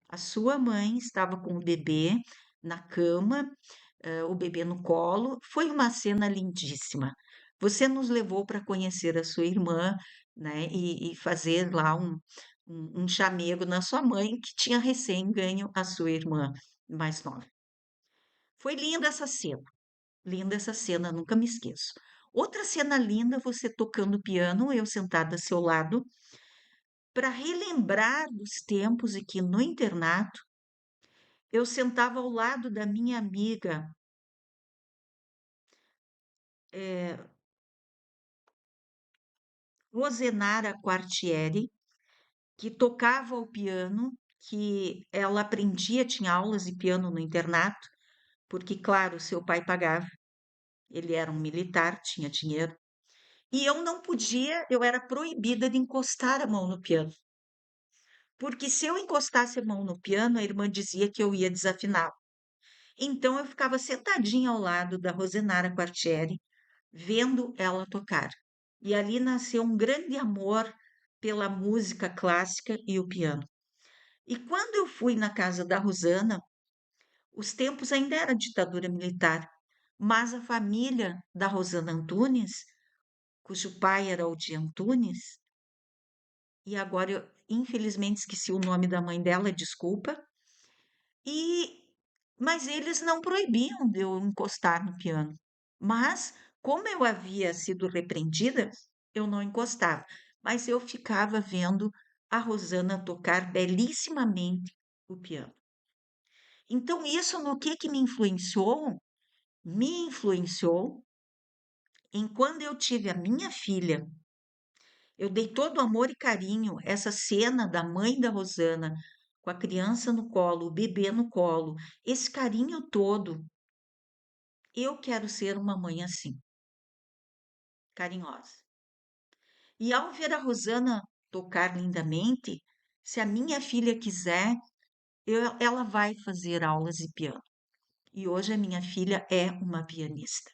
a sua mãe estava com o bebê na cama, o bebê no colo. Foi uma cena lindíssima. Você nos levou para conhecer a sua irmã, né, e fazer lá um chamego na sua mãe, que tinha recém ganho a sua irmã mais nova. Foi linda essa cena, nunca me esqueço. Outra cena linda, você tocando piano, eu sentada ao seu lado, para relembrar dos tempos em que no internato eu sentava ao lado da minha amiga Rosenara Quartieri, que tocava o piano, que ela aprendia, tinha aulas de piano no internato, porque, claro, seu pai pagava, ele era um militar, tinha dinheiro, e eu não podia, eu era proibida de encostar a mão no piano, porque se eu encostasse a mão no piano, a irmã dizia que eu ia desafinar. Então eu ficava sentadinha ao lado da Rosenara Quartieri, vendo ela tocar. E ali nasceu um grande amor pela música clássica e o piano. E quando eu fui na casa da Rosana, os tempos ainda era ditadura militar, mas a família da Rosana Antunes, cujo pai era o de Antunes, e agora eu infelizmente esqueci o nome da mãe dela, desculpa. E mas eles não proibiam de eu encostar no piano. Mas, como eu havia sido repreendida, eu não encostava. Mas eu ficava vendo a Rosana tocar belíssimamente o piano. Então, isso no que me influenciou? Me influenciou em quando eu tive a minha filha. Eu dei todo o amor e carinho, essa cena da mãe da Rosana com a criança no colo, o bebê no colo, esse carinho todo. Eu quero ser uma mãe assim, carinhosa. E ao ver a Rosana tocar lindamente, se a minha filha quiser, ela vai fazer aulas de piano. E hoje a minha filha é uma pianista.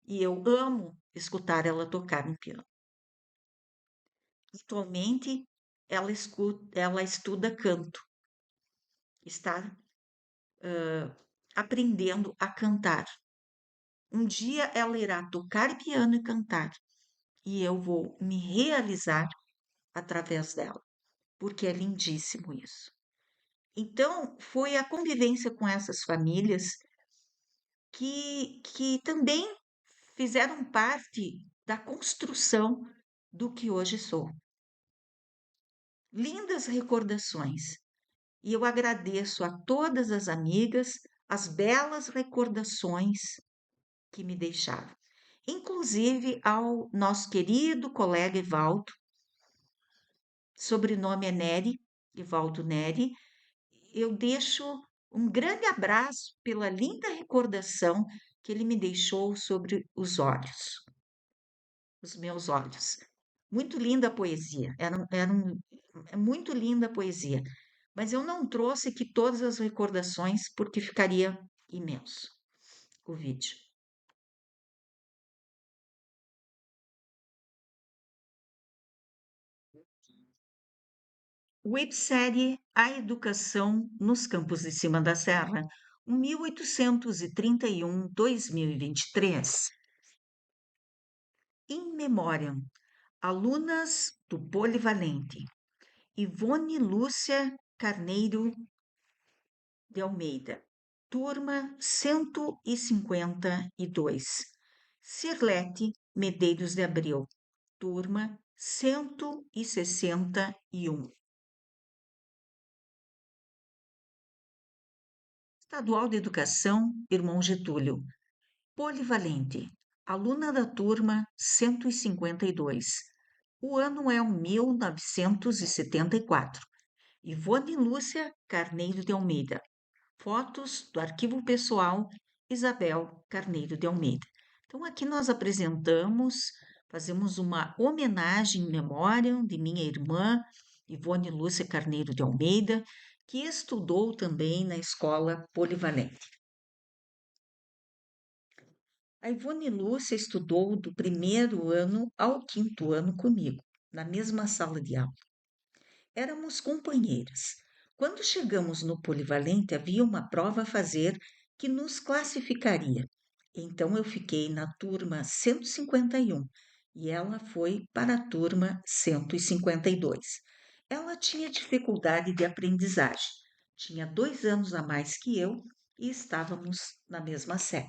E eu amo escutar ela tocar no piano. Atualmente, ela estuda canto, está aprendendo a cantar. Um dia ela irá tocar piano e cantar, e eu vou me realizar através dela, porque é lindíssimo isso. Então, foi a convivência com essas famílias que também fizeram parte da construção do que hoje sou. Lindas recordações. E eu agradeço a todas as amigas as belas recordações que me deixaram. Inclusive ao nosso querido colega Evaldo, sobrenome é Neri, Evaldo Neri. Eu deixo um grande abraço pela linda recordação que ele me deixou sobre os olhos, os meus olhos. Muito linda a poesia, é muito linda a poesia, mas eu não trouxe aqui todas as recordações porque ficaria imenso o vídeo. Websérie A Educação nos Campos de Cima da Serra, 1831-2023. In Memoriam, alunas do Polivalente, Ivone Lúcia Carneiro de Almeida, turma 152. Cirlete Medeiros de Abreu, turma 161. Estadual de Educação, Irmão Getúlio, Polivalente, aluna da turma 152. O ano é o 1974. Ivone Lúcia Carneiro de Almeida. Fotos do arquivo pessoal Isabel Carneiro de Almeida. Então, aqui nós apresentamos, fazemos uma homenagem em memória de minha irmã, Ivone Lúcia Carneiro de Almeida, que estudou também na escola polivalente. A Ivone Lúcia estudou do primeiro ano ao quinto ano comigo, na mesma sala de aula. Éramos companheiras. Quando chegamos no polivalente, havia uma prova a fazer que nos classificaria. Então eu fiquei na turma 151 e ela foi para a turma 152. Ela tinha dificuldade de aprendizagem, tinha 2 anos a mais que eu e estávamos na mesma série.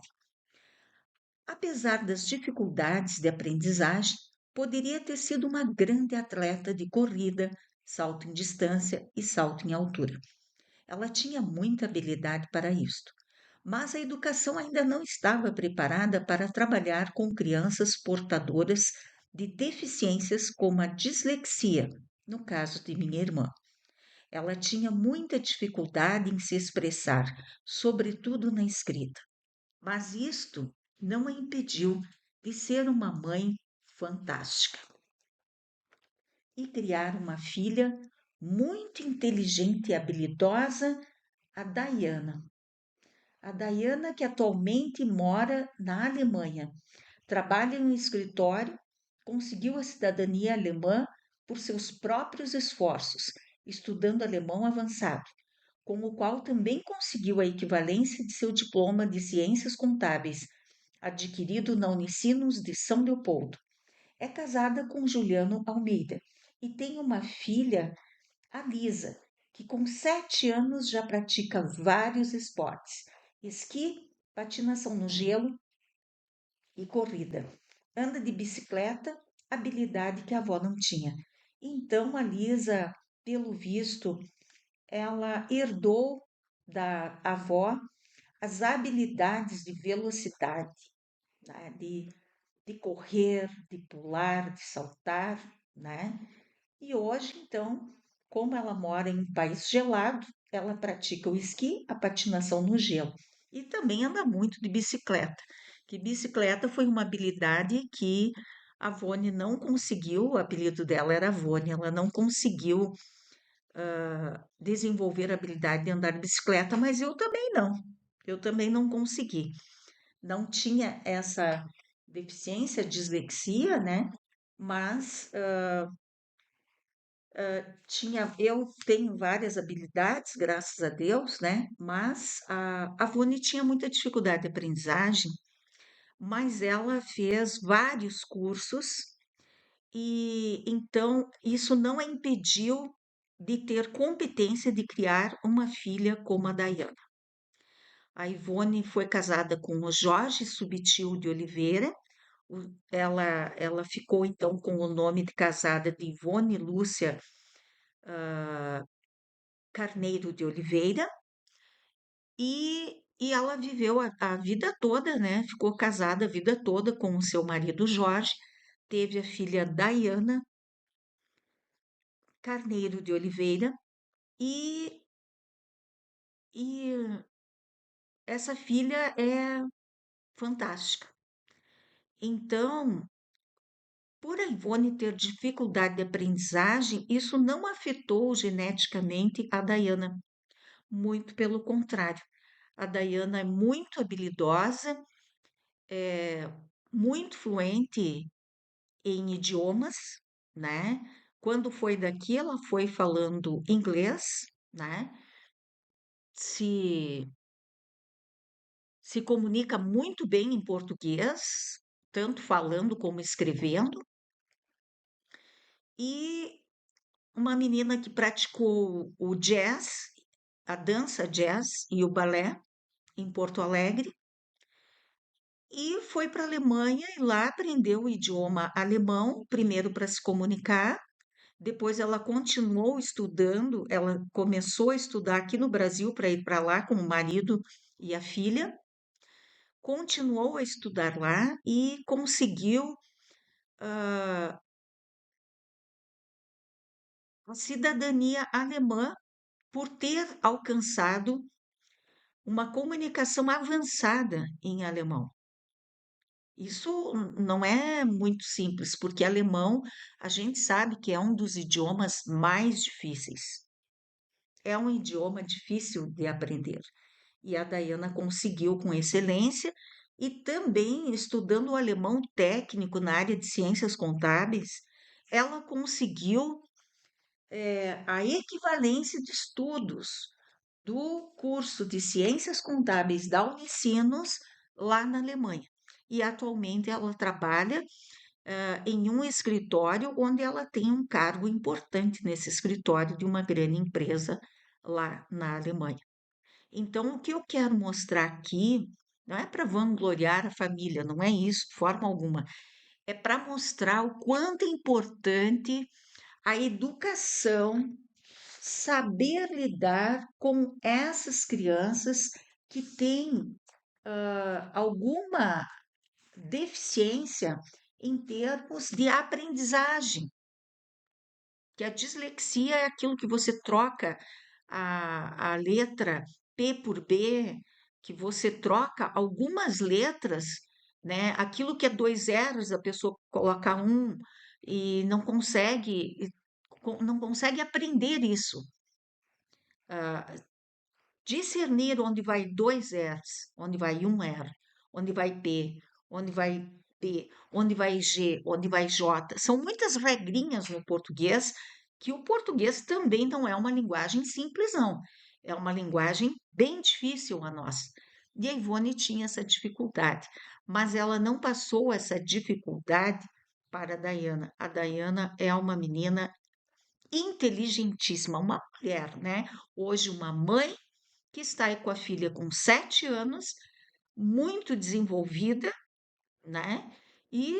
Apesar das dificuldades de aprendizagem, poderia ter sido uma grande atleta de corrida, salto em distância e salto em altura. Ela tinha muita habilidade para isto, mas a educação ainda não estava preparada para trabalhar com crianças portadoras de deficiências como a dislexia, no caso de minha irmã. Ela tinha muita dificuldade em se expressar, sobretudo na escrita. Mas isto não a impediu de ser uma mãe fantástica e criar uma filha muito inteligente e habilidosa, a Diana. A Diana, que atualmente mora na Alemanha, trabalha em um escritório, conseguiu a cidadania alemã por seus próprios esforços, estudando alemão avançado, com o qual também conseguiu a equivalência de seu diploma de Ciências Contábeis, adquirido na Unicinos de São Leopoldo. É casada com Juliano Almeida e tem uma filha, a Lisa, que com 7 anos já pratica vários esportes: esqui, patinação no gelo e corrida. Anda de bicicleta, habilidade que a avó não tinha. Então a Lisa, pelo visto, ela herdou da avó as habilidades de velocidade, né? De correr, de pular, de saltar, né? E hoje, então, como ela mora em um país gelado, ela pratica o esqui, a patinação no gelo e também anda muito de bicicleta. Que bicicleta foi uma habilidade que a Vone não conseguiu, o apelido dela era Vone, ela não conseguiu desenvolver a habilidade de andar de bicicleta, mas eu também não. Eu também não consegui. Não tinha essa deficiência, dislexia, né? Mas eu tenho várias habilidades, graças a Deus, né? Mas a Vone tinha muita dificuldade de aprendizagem, mas ela fez vários cursos e então isso não a impediu de ter competência de criar uma filha como a Dayana. A Ivone foi casada com o Jorge Subtil de Oliveira. Ela ficou então com o nome de casada de Ivone Lúcia Carneiro de Oliveira e ela viveu a vida toda, né? Ficou casada a vida toda com o seu marido Jorge, teve a filha Diana Carneiro de Oliveira e, e essa filha é fantástica. Então, por a Ivone ter dificuldade de aprendizagem, isso não afetou geneticamente a Diana, muito pelo contrário. A Diana é muito habilidosa, é muito fluente em idiomas, né? Quando foi daqui, ela foi falando inglês, né? Se, se comunica muito bem em português, tanto falando como escrevendo, e uma menina que praticou o jazz, a dança jazz e o balé em Porto Alegre, e foi para a Alemanha e lá aprendeu o idioma alemão, primeiro para se comunicar. Depois ela continuou estudando, ela começou a estudar aqui no Brasil para ir para lá com o marido e a filha, continuou a estudar lá e conseguiu a cidadania alemã por ter alcançado uma comunicação avançada em alemão. Isso não é muito simples, porque alemão a gente sabe que é um dos idiomas mais difíceis. É um idioma difícil de aprender. E a Dayana conseguiu com excelência e também estudando o alemão técnico na área de ciências contábeis, ela conseguiu a equivalência de estudos do curso de ciências contábeis da Unicinos lá na Alemanha. E atualmente ela trabalha em um escritório onde ela tem um cargo importante nesse escritório de uma grande empresa lá na Alemanha. Então, o que eu quero mostrar aqui não é para vangloriar a família, não é isso, de forma alguma. É para mostrar o quanto é importante a educação, saber lidar com essas crianças que têm alguma deficiência em termos de aprendizagem, que a dislexia é aquilo que você troca a letra P por B, que você troca algumas letras, né? Aquilo que é dois zeros, a pessoa coloca um e não consegue aprender isso. Discernir onde vai dois R's, onde vai um R, onde vai P, onde vai P, onde vai G, onde vai J. São muitas regrinhas no português que o português também não é uma linguagem simples, não. É uma linguagem bem difícil a nossa. E a Ivone tinha essa dificuldade, mas ela não passou essa dificuldade para a Dayana. A Dayana é uma menina inteligentíssima, uma mulher, né? Hoje, uma mãe que está aí com a filha com 7 anos, muito desenvolvida, né? E,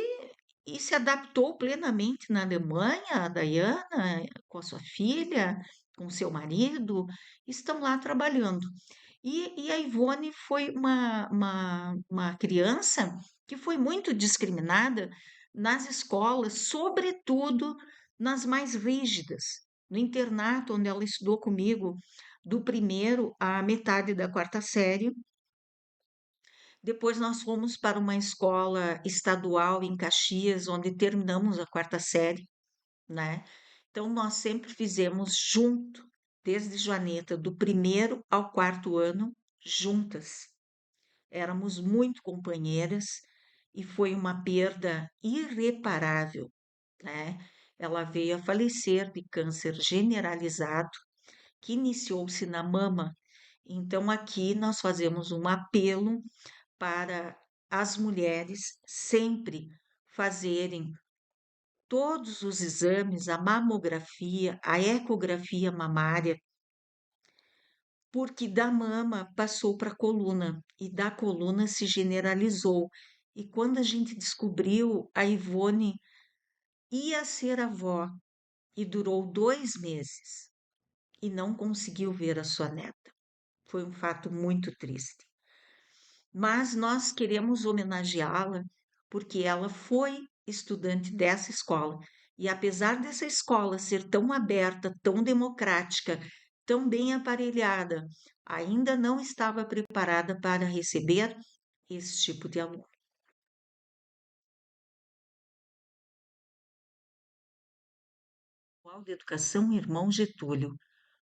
e se adaptou plenamente na Alemanha, a Diana, com a sua filha, com seu marido, estão lá trabalhando. E a Ivone foi uma criança que foi muito discriminada nas escolas, sobretudo nas mais rígidas. No internato, onde ela estudou comigo, do primeiro à metade da quarta série. Depois nós fomos para uma escola estadual em Caxias, onde terminamos a quarta série, né? Então nós sempre fizemos junto, desde Joaneta, do primeiro ao quarto ano, juntas. Éramos muito companheiras e foi uma perda irreparável, né? Ela veio a falecer de câncer generalizado, que iniciou-se na mama. Então aqui nós fazemos um apelo para as mulheres sempre fazerem todos os exames, a mamografia, a ecografia mamária, porque da mama passou para a coluna e da coluna se generalizou. E quando a gente descobriu, a Ivone ia ser avó e durou 2 meses e não conseguiu ver a sua neta. Foi um fato muito triste. Mas nós queremos homenageá-la porque ela foi estudante dessa escola. E apesar dessa escola ser tão aberta, tão democrática, tão bem aparelhada, ainda não estava preparada para receber esse tipo de aluno. Manual de Educação Irmão Getúlio,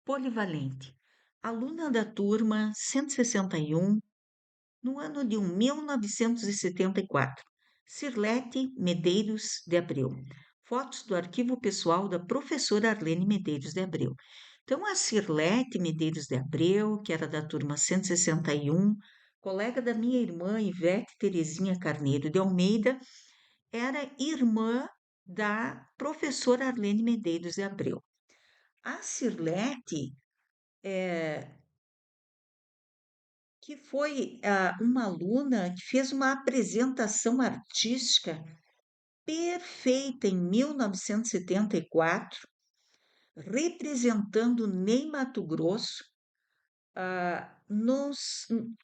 polivalente, aluna da turma 161, no ano de 1974, Cirlete Medeiros de Abreu. Fotos do arquivo pessoal da professora Arlene Medeiros de Abreu. Então, a Cirlete Medeiros de Abreu, que era da turma 161, colega da minha irmã Ivete Terezinha Carneiro de Almeida, era irmã da professora Arlene Medeiros de Abreu. A Cirlete, que foi uma aluna que fez uma apresentação artística perfeita em 1974, representando Ney Matogrosso,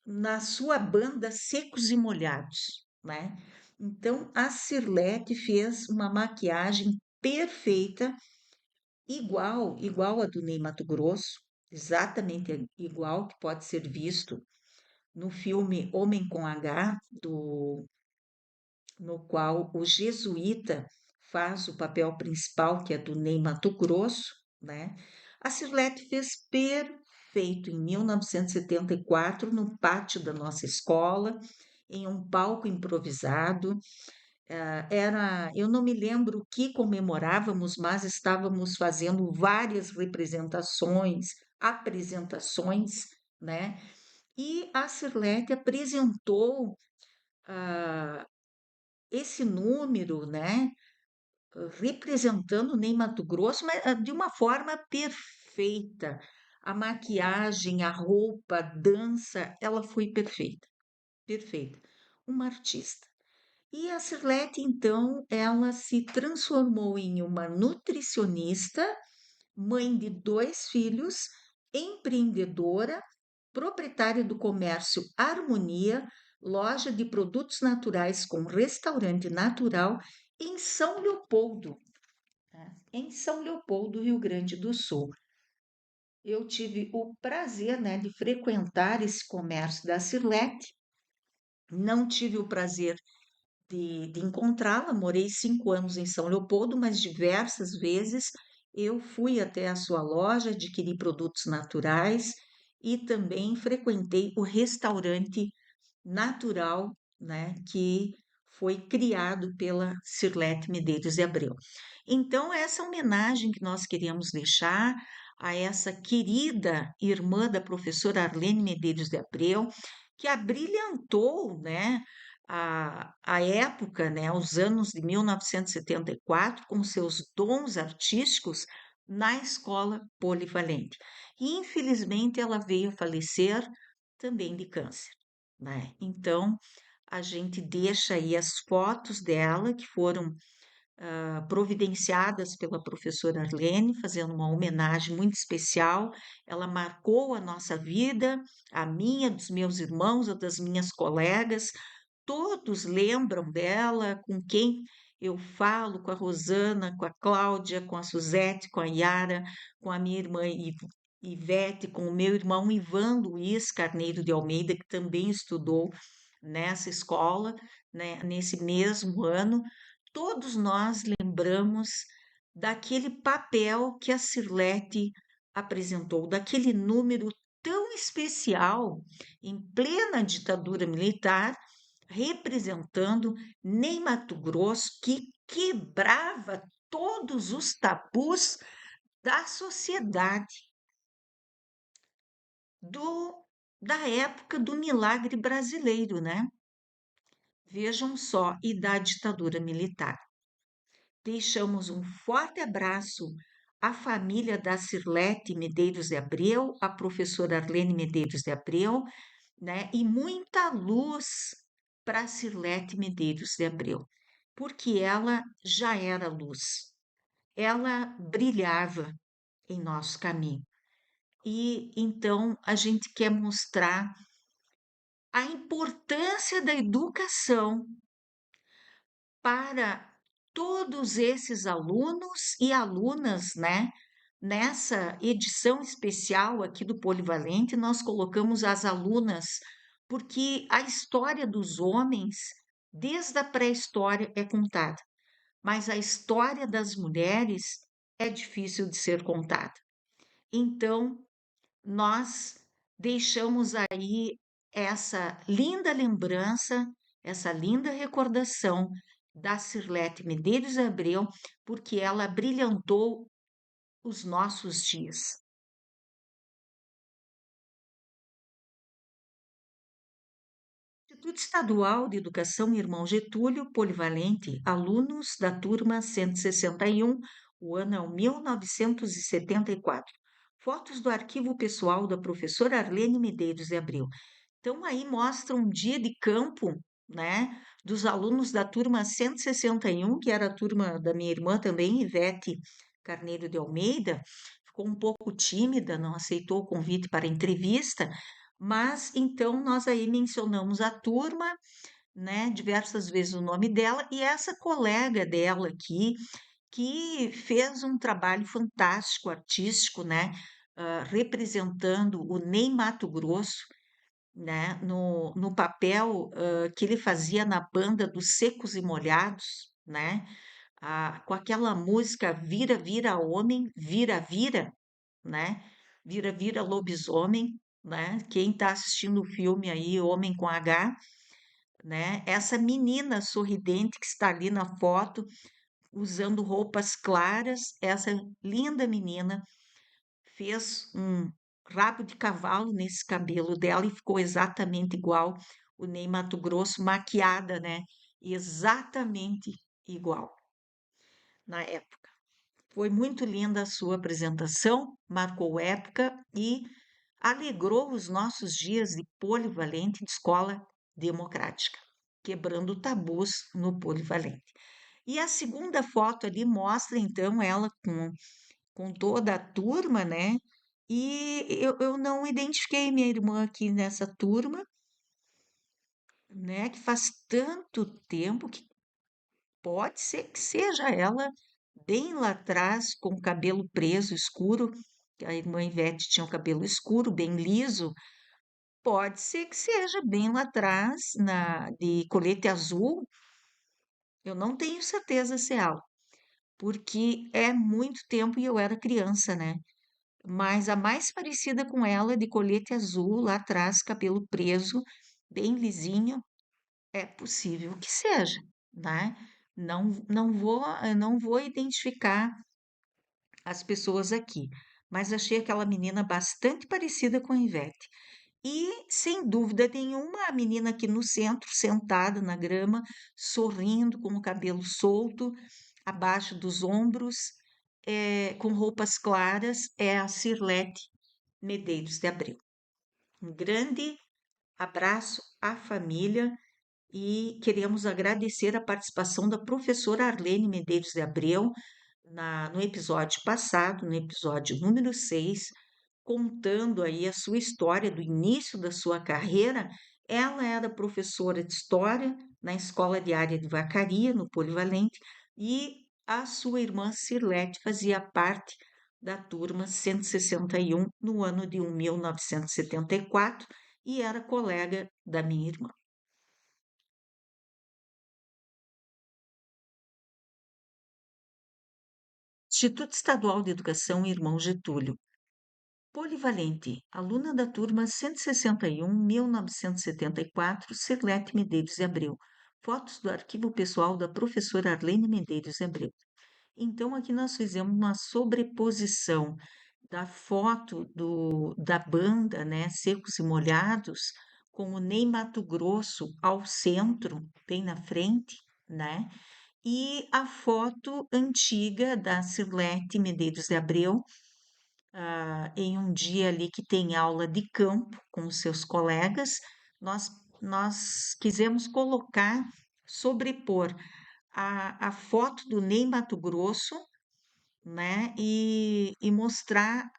na sua banda Secos e Molhados, né? Então, a Cirlete fez uma maquiagem perfeita, igual a do Ney Matogrosso, exatamente igual, que pode ser visto no filme Homem com H, no qual o jesuíta faz o papel principal, que é do Ney Matogrosso, né? A Cirlete fez perfeito em 1974 no pátio da nossa escola, em um palco improvisado. Eu não me lembro o que comemorávamos, mas estávamos fazendo várias representações, apresentações, né? E a Cirlete apresentou ah, esse número, né, representando Ney Matogrosso, mas de uma forma perfeita. A maquiagem, a roupa, a dança, ela foi perfeita, perfeita. Uma artista. E a Cirlete, então, ela se transformou em uma nutricionista, mãe de 2 filhos, empreendedora, proprietária do comércio Harmonia, loja de produtos naturais com restaurante natural em São Leopoldo, tá? Em São Leopoldo, Rio Grande do Sul. Eu tive o prazer, né, de frequentar esse comércio da Cirlete. Não tive o prazer de encontrá-la, morei 5 anos em São Leopoldo, mas diversas vezes eu fui até a sua loja, adquiri produtos naturais e também frequentei o restaurante natural, né, que foi criado pela Cirlete Medeiros de Abreu. Então, essa homenagem que nós queríamos deixar a essa querida irmã da professora Arlene Medeiros de Abreu, que abrilhantou, né, a época, né, os anos de 1974, com seus dons artísticos, na escola polivalente. E, infelizmente, ela veio a falecer também de câncer, né? Então, a gente deixa aí as fotos dela, que foram providenciadas pela professora Arlene, fazendo uma homenagem muito especial. Ela marcou a nossa vida, a minha, dos meus irmãos, a das minhas colegas. Todos lembram dela, com quem eu falo, com a Rosana, com a Cláudia, com a Suzete, com a Yara, com a minha irmã Ivete, com o meu irmão Ivan Luiz Carneiro de Almeida, que também estudou nessa escola, né, nesse mesmo ano. Todos nós lembramos daquele papel que a Cirlete apresentou, daquele número tão especial em plena ditadura militar, representando Ney Matogrosso, que quebrava todos os tabus da sociedade do, da época do milagre brasileiro, né? Vejam só, e da ditadura militar. Deixamos um forte abraço à família da Cirlete Medeiros de Abreu, à professora Arlene Medeiros de Abreu, né? E muita luz para Cirlete Medeiros de Abreu, porque ela já era luz, ela brilhava em nosso caminho. E então a gente quer mostrar a importância da educação para todos esses alunos e alunas, né? Nessa edição especial aqui do Polivalente, nós colocamos as alunas, porque a história dos homens, desde a pré-história, é contada, mas a história das mulheres é difícil de ser contada. Então, nós deixamos aí essa linda lembrança, essa linda recordação da Cirlete Medeiros Abreu, porque ela brilhantou os nossos dias. Instituto Estadual de Educação Irmão Getúlio, Polivalente, alunos da turma 161, o ano é o 1974. Fotos do arquivo pessoal da professora Arlene Medeiros de Abreu. Então, aí mostra um dia de campo, né, dos alunos da turma 161, que era a turma da minha irmã também, Ivete Carneiro de Almeida. Ficou um pouco tímida, não aceitou o convite para a entrevista, mas então nós aí mencionamos a turma, né, diversas vezes o nome dela, e essa colega dela aqui, que fez um trabalho fantástico, artístico, né, representando o Ney Matogrosso, né, no papel que ele fazia na banda dos Secos e Molhados, né, com aquela música Vira, vira homem, vira, vira, né, vira, vira lobisomem, né, quem está assistindo o filme aí, Homem com H, né, essa menina sorridente que está ali na foto, usando roupas claras, essa linda menina fez um rabo de cavalo nesse cabelo dela e ficou exatamente igual o Ney Matogrosso, maquiada, né? Exatamente igual na época. Foi muito linda a sua apresentação, marcou época e alegrou os nossos dias de polivalente de escola democrática, quebrando tabus no polivalente. E a segunda foto ali mostra então ela com toda a turma, né? E eu não identifiquei minha irmã aqui nessa turma, né? Que faz tanto tempo que pode ser que seja ela bem lá atrás, com o cabelo preso, escuro, que a irmã Ivete tinha o cabelo escuro, bem liso. Pode ser que seja bem lá atrás, de colete azul. Eu não tenho certeza se é ela, porque é muito tempo e eu era criança, né? Mas a mais parecida com ela, de colete azul, lá atrás, cabelo preso, bem lisinho, é possível que seja, né? Não vou identificar as pessoas aqui, mas achei aquela menina bastante parecida com a Ivete. E, sem dúvida nenhuma, a menina aqui no centro, sentada na grama, sorrindo, com o cabelo solto, abaixo dos ombros, com roupas claras é a Cirlete Medeiros de Abreu. Um grande abraço à família e queremos agradecer a participação da professora Arlene Medeiros de Abreu no episódio passado, no episódio número 6, contando aí a sua história do início da sua carreira. Ela era professora de História na Escola de Área de Vacaria, no Polivalente, e a sua irmã Cirlete fazia parte da turma 161 no ano de 1974 e era colega da minha irmã. Instituto Estadual de Educação Irmão Getúlio. Polivalente, aluna da turma 161, 1974, Cirlete Medeiros de Abreu. Fotos do arquivo pessoal da professora Arlene Medeiros de Abreu. Então, aqui nós fizemos uma sobreposição da foto da banda, né, Secos e Molhados, com o Ney Matogrosso ao centro, bem na frente, né? E a foto antiga da Cirlete Medeiros de Abreu, em um dia ali que tem aula de campo com os seus colegas, nós, nós quisemos colocar, sobrepor a foto do Ney Matogrosso, né, e mostrar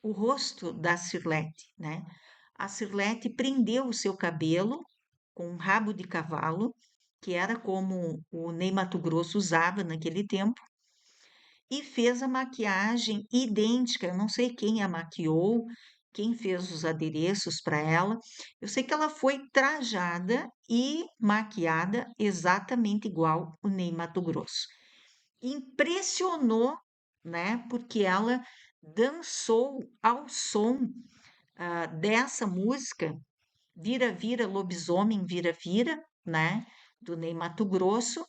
o rosto da Cirlete, né? A Cirlete prendeu o seu cabelo com um rabo de cavalo, que era como o Ney Matogrosso usava naquele tempo, e fez a maquiagem idêntica. Eu não sei quem a maquiou, quem fez os adereços para ela. Eu sei que ela foi trajada e maquiada exatamente igual o Ney Matogrosso. Impressionou, né? Porque ela dançou ao som dessa música, Vira, Vira, Lobisomem, Vira, Vira, né? Do Ney Matogrosso.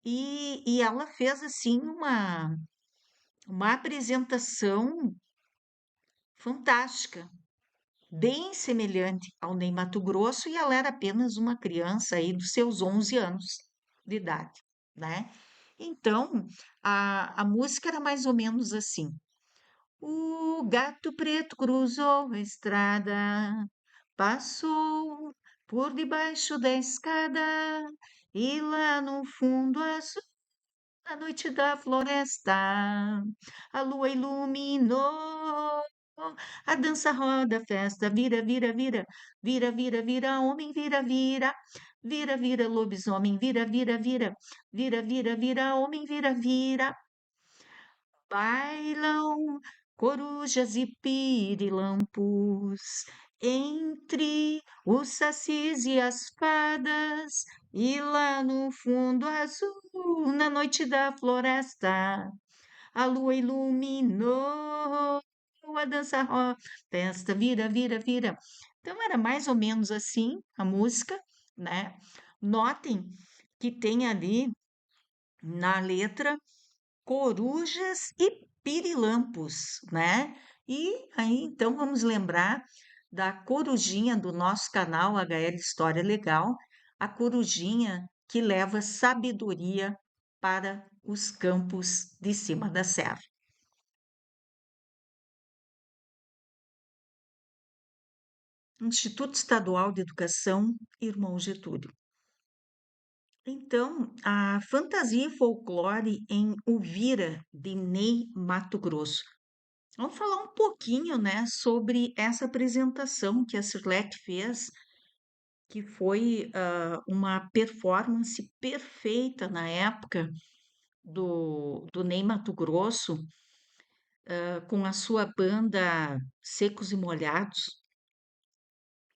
E ela fez assim uma apresentação fantástica, bem semelhante ao Ney Matogrosso, e ela era apenas uma criança aí dos seus 11 anos de idade, né? Então, a música era mais ou menos assim. O gato preto cruzou a estrada, passou por debaixo da escada, e lá no fundo azul, na noite da floresta, a lua iluminou. A dança roda, a festa, vira, vira, vira, vira, vira, vira, homem, vira, vira, vira, vira, lobisomem, vira, vira, vira, vira, vira, vira, homem, vira, vira. Bailam corujas e pirilampos entre os sacis e as fadas, e lá no fundo azul, na noite da floresta, a lua iluminou a dança festa, vira, vira, vira. Então era mais ou menos assim a música, né? Notem que tem ali na letra corujas e pirilampos, né? E aí, então, vamos lembrar da corujinha do nosso canal HL História Legal, a corujinha que leva sabedoria para os campos de cima da serra. Instituto Estadual de Educação, Irmão Getúlio. Então, a fantasia e folclore em Uvira, de Ney Matogrosso. Vamos falar um pouquinho, né, sobre essa apresentação que a Cirlete fez, que foi uma performance perfeita na época do Ney Matogrosso, com a sua banda Secos e Molhados,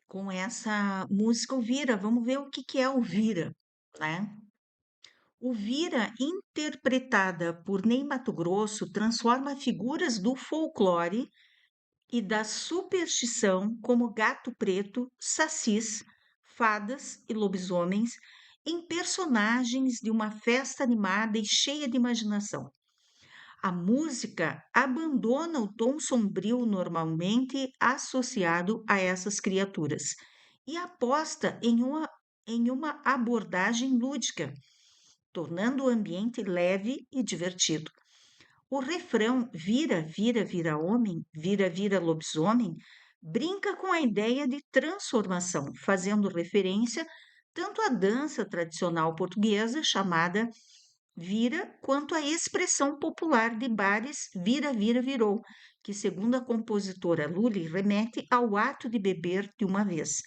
com essa música Uvira. Vamos ver o que que é Uvira, né? Uvira, interpretada por Ney Matogrosso, transforma figuras do folclore e da superstição, como gato preto, sacis, fadas e lobisomens, em personagens de uma festa animada e cheia de imaginação. A música abandona o tom sombrio normalmente associado a essas criaturas e aposta em uma abordagem lúdica, tornando o ambiente leve e divertido. O refrão vira, vira, vira homem, vira, vira lobisomem, brinca com a ideia de transformação, fazendo referência tanto à dança tradicional portuguesa, chamada vira, quanto à expressão popular de bares vira, vira, virou, que, segundo a compositora Lully, remete ao ato de beber de uma vez.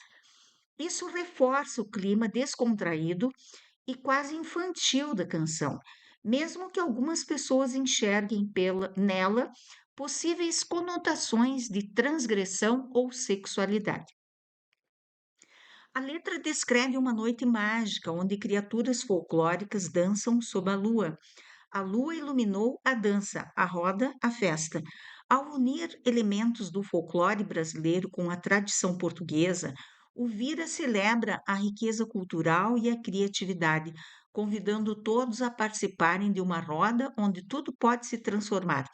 Isso reforça o clima descontraído e quase infantil da canção, mesmo que algumas pessoas enxerguem nela possíveis conotações de transgressão ou sexualidade. A letra descreve uma noite mágica onde criaturas folclóricas dançam sob a lua. A lua iluminou a dança, a roda, a festa. Ao unir elementos do folclore brasileiro com a tradição portuguesa, o Vira celebra a riqueza cultural e a criatividade, convidando todos a participarem de uma roda onde tudo pode se transformar.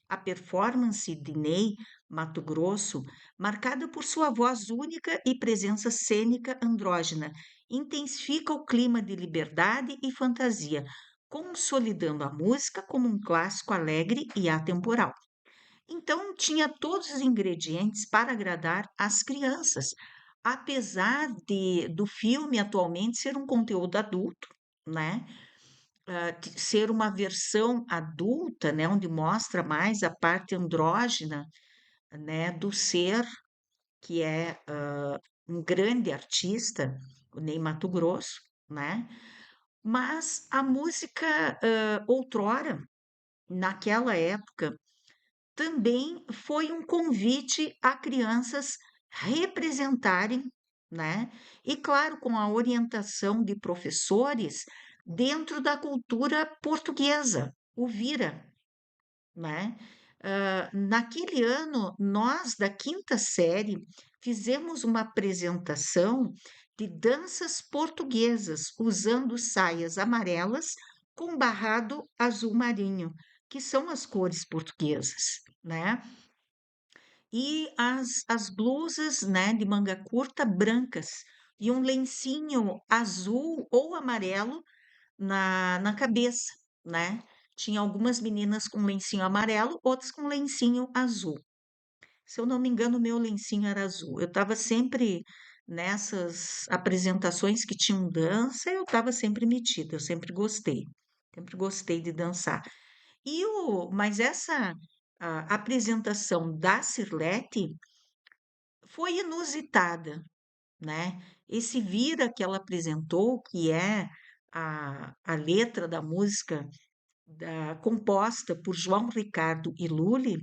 A performance de Ney Mato Grosso, marcada por sua voz única e presença cênica andrógena, intensifica o clima de liberdade e fantasia, consolidando a música como um clássico alegre e atemporal. Então, tinha todos os ingredientes para agradar as crianças, apesar do filme atualmente ser um conteúdo adulto, né? Ser uma versão adulta, né? Onde mostra mais a parte andrógena, né? Do ser, que é um grande artista, o Ney Matogrosso, né? Mas a música, outrora, naquela época, também foi um convite a crianças representarem, né? E claro, com a orientação de professores dentro da cultura portuguesa, o vira, né? Naquele ano, nós da quinta série fizemos uma apresentação de danças portuguesas usando saias amarelas com barrado azul marinho, que são as cores portuguesas, né? E as blusas, né, de manga curta brancas e um lencinho azul ou amarelo na cabeça, né? Tinha algumas meninas com lencinho amarelo, outras com lencinho azul. Se eu não me engano, o meu lencinho era azul. Eu estava sempre nessas apresentações que tinham dança, eu estava sempre metida, eu sempre gostei de dançar. Mas essa apresentação da Cirlete foi inusitada, né? Esse vira que ela apresentou, que é a letra da música composta por João Ricardo e Lully,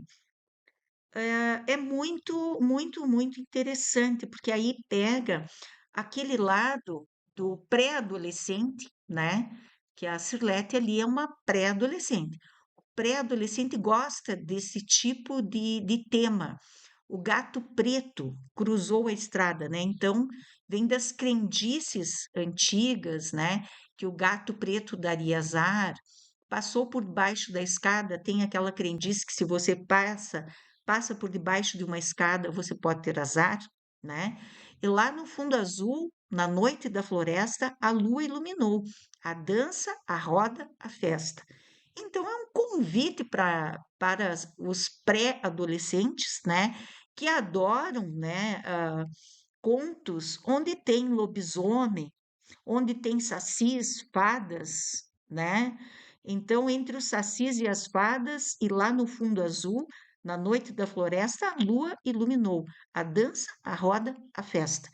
é muito, muito, muito interessante, porque aí pega aquele lado do pré-adolescente, né? Que a Cirlete ali é uma pré-adolescente. O pré-adolescente gosta desse tipo de tema. O gato preto cruzou a estrada, né? Então, vem das crendices antigas, né? Que o gato preto daria azar. Passou por baixo da escada, tem aquela crendice que se você passa por debaixo de uma escada, você pode ter azar, né? E lá no fundo azul, na noite da floresta, a lua iluminou a dança, a roda, a festa. Então é um convite para os pré-adolescentes, né, que adoram, né, contos onde tem lobisomem, onde tem sacis, fadas, né? Então, entre os sacis e as fadas, e lá no fundo azul, na noite da floresta, a lua iluminou a dança, a roda, a festa.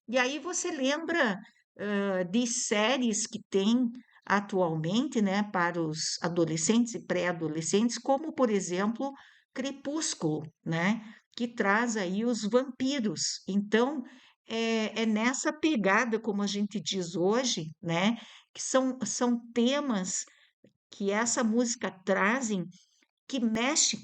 E aí você lembra de séries que tem atualmente, né, para os adolescentes e pré-adolescentes, como, por exemplo, Crepúsculo, né, que traz aí os vampiros. Então, é nessa pegada, como a gente diz hoje, né, que são temas que essa música trazem que mexe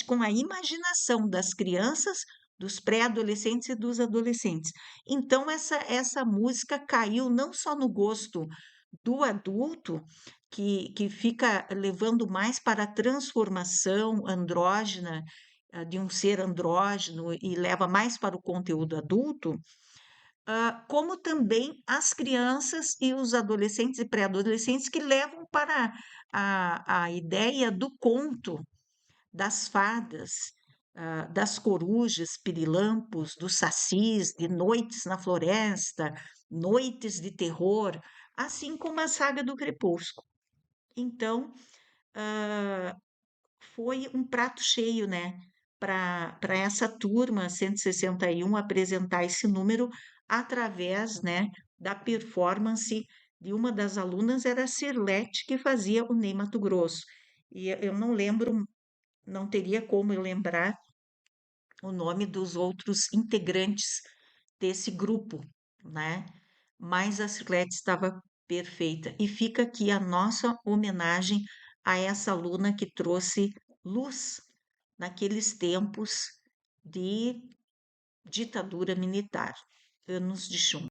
com a imaginação das crianças, dos pré-adolescentes e dos adolescentes. Então, essa música caiu não só no gosto do adulto, que fica levando mais para a transformação andrógena, de um ser andrógeno e leva mais para o conteúdo adulto, como também as crianças e os adolescentes e pré-adolescentes que levam para a ideia do conto, das fadas, das corujas, pirilampos, dos sacis, de noites na floresta, noites de terror, assim como a saga do Crepúsculo. Então, ah, foi um prato cheio, né, para essa turma 161 apresentar esse número através, né, da performance de uma das alunas, era a Cirlete, que fazia o Ney Matogrosso. E eu não lembro, não teria como eu lembrar o nome dos outros integrantes desse grupo, né? Mas a Cirlete estava perfeita. E fica aqui a nossa homenagem a essa aluna que trouxe luz naqueles tempos de ditadura militar, anos de chumbo.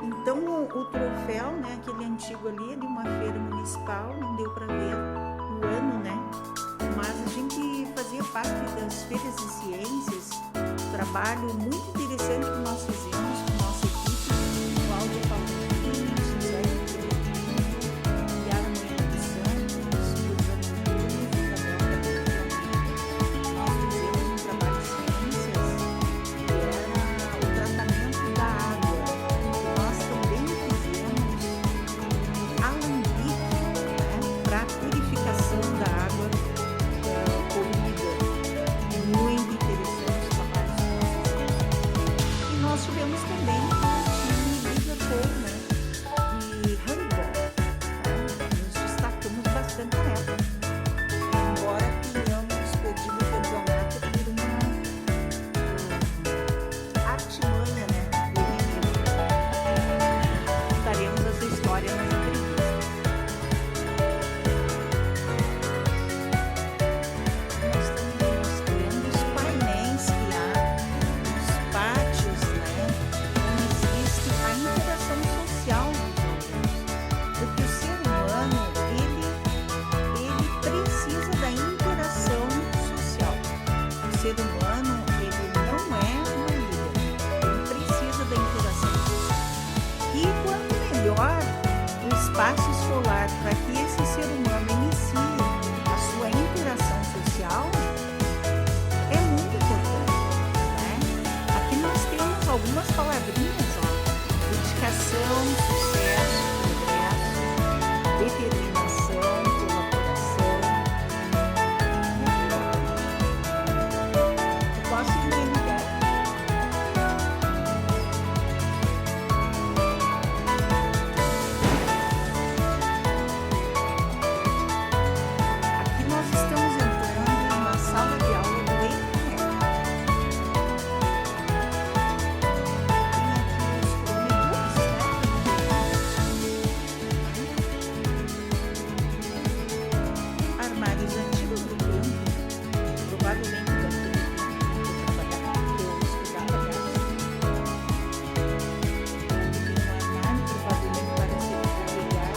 Então, o troféu, né, aquele antigo ali, é de uma feira municipal, não deu para ver o ano, né? Mas a gente fazia parte das feiras de ciências, trabalho muito interessante que nós fizemos com nossa equipe, Cláudia Palmeirinho, José Guilherme, Yara Moreira dos Santos, Rosana Antunes, Isabel Gabriel. Nós fizemos um trabalho de ciências que era o tratamento da água. Nós também fizemos alambique, né, para purificação da água poluída. Muito interessante os trabalhos que nós fizemos. E nós tivemos também o time Liverpool, né, de handball. Né? Nos destacamos bastante na época. Embora tenhamos perdido o campeonato por uma artimanha, né, do inimigo. Contaremos essa história nas entrevistas. Nós estamos mostrando os painéis que há nos pátios, né, onde existe a interação social dos alunos. Porque o ser humano, ele precisa da interação social. O ser humano, ele não é uma ilha, ele precisa da interação social. E quanto melhor o espaço escolar para que esse ser humano inicie a sua interação social, é muito importante, né? Aqui nós temos algumas palavrinhas, ó: dedicação, sucesso, progresso, determinação, colaboração. Eu posso entender. Aqui nós estamos entrando na sala de aula do ENEP. Tem aqui os Chromebooks, né? Armários antigos do campo, provavelmente da turma que eu trabalhava, que eu estudava, aliás. Aqui tem um armário, provavelmente para ser carregado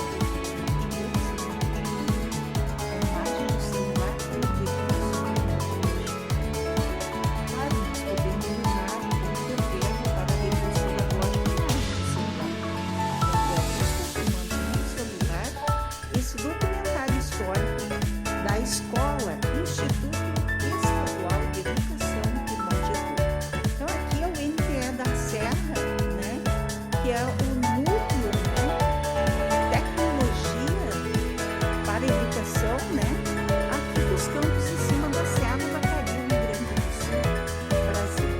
a imagem do celular ou do equipamento. Claro, nós podemos usar com certeza para recurso pedagógico do celular. Então, eu estou filmando no celular esse documentário histórico da escola Instituto Estadual de Educação de Monte. Então, aqui é o NTE da Serra, né, que é o núcleo, né, tecnologia para a educação, né, aqui dos campos em cima da Serra da Caria, no Rio Grande do Sul, Brasil.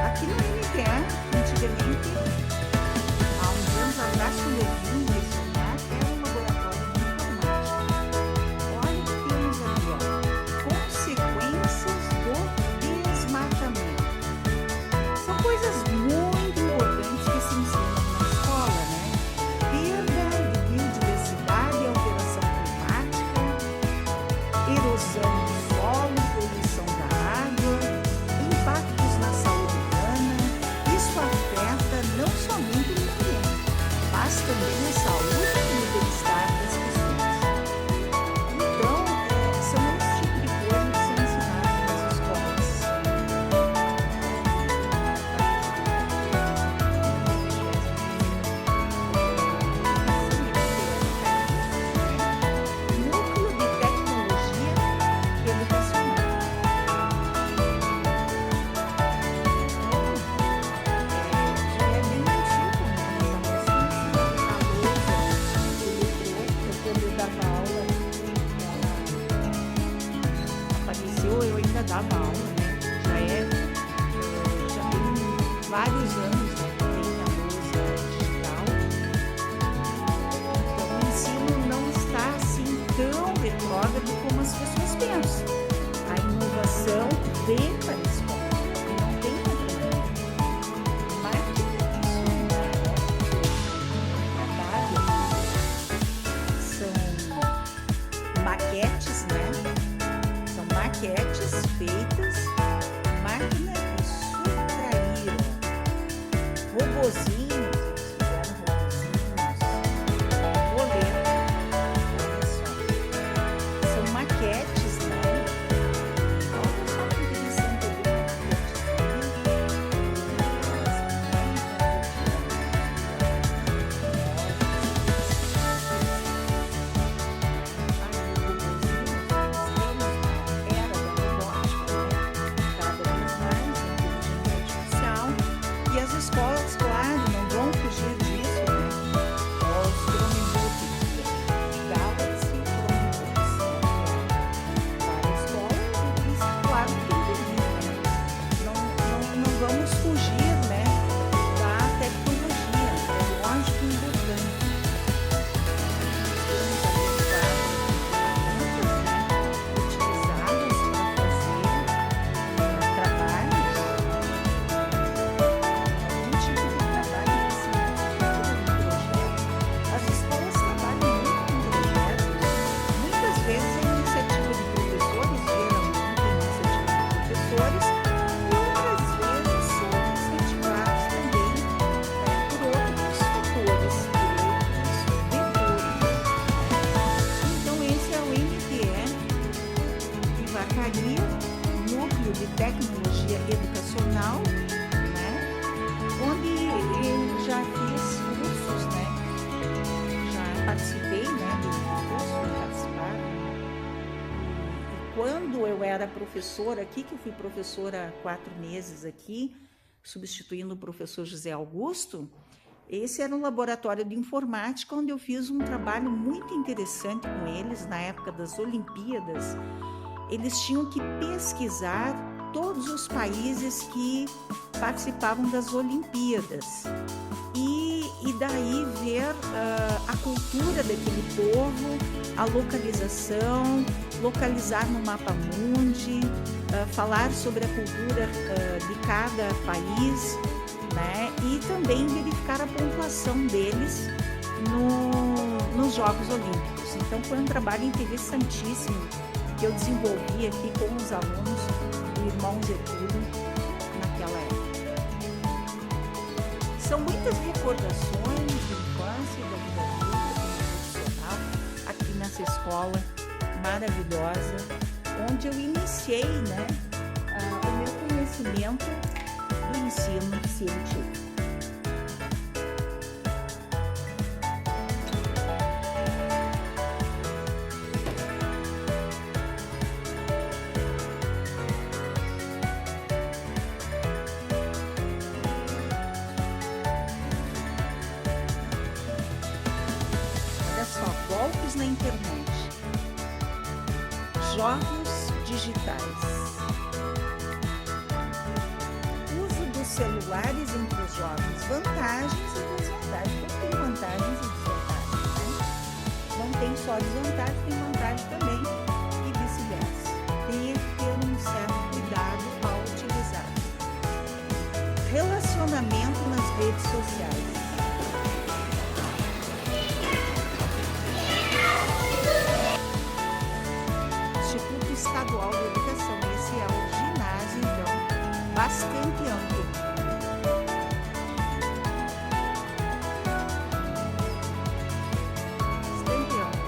Aqui no NTE, antigamente, há uns anos atrás, quando eu vim lecionar, era um laboratório de informática. Olha que dava aula, né? Já tem vários anos, né, que tem a lousa digital. Então, o ensino não está assim tão retrógrado como as pessoas pensam. A inovação vem para a escola e não tem outra maneira. Máquina isso são maquetes, né? São maquetes feitas, máquina e subtraíram. Robozinhos, eles fizeram robozinhos, boleto, olha só. São maquetes, né? Olha só que interessante ali, era da robótica, né? Cada vez mais inteligência artificial. E as escolas, claro, não vão fugir disso, né? Os Chromebooks, Galaxy Chromebooks, para a escola, eles, claro, que tem que vir, né? Não vamos fugir, né, da tecnologia, é lógico e importante. Temos ali várias ferramentas, né, utilizadas para fazer trabalhos, algum tipo de trabalho de ciência, de projeto. As escolas trabalham muito com projetos, muitas vezes a iniciativa de professores, geralmente a iniciativa de professores, e outras vezes são incentivados também, né, por outros fatores, por outros vetores. Então, esse é o NTE de Vacaria, Núcleo de Tecnologia Educacional, né? Onde eu já fiz cursos, né? Já participei, né, do curso, participar. E quando eu era professora aqui, que eu fui professora há 4 meses aqui, substituindo o professor José Augusto, esse era um laboratório de informática onde eu fiz um trabalho muito interessante com eles na época das Olimpíadas. Eles tinham que pesquisar todos os países que participavam das Olimpíadas e daí ver a cultura daquele povo, a localização, localizar no mapa mundi, falar sobre a cultura de cada país, né? E também verificar a pontuação deles nos Jogos Olímpicos. Então foi um trabalho interessantíssimo que eu desenvolvi aqui com os alunos do Irmão Getúlio naquela época. São muitas recordações de infância e da vida adulta como profissional aqui nessa escola maravilhosa, onde eu iniciei, né, o meu conhecimento do ensino científico. Olha só, golpes na internet, jogos digitais, uso dos celulares entre os jovens, vantagens e desvantagens, porque tem vantagens e desvantagens, né? Não tem só desvantagem, tem vantagem também e vice-versa. Tem que ter um certo cuidado ao utilizar. Relacionamento nas redes sociais. Instituto Estadual de Educação, esse é o ginásio, então, bastante amplo. Bastante amplo.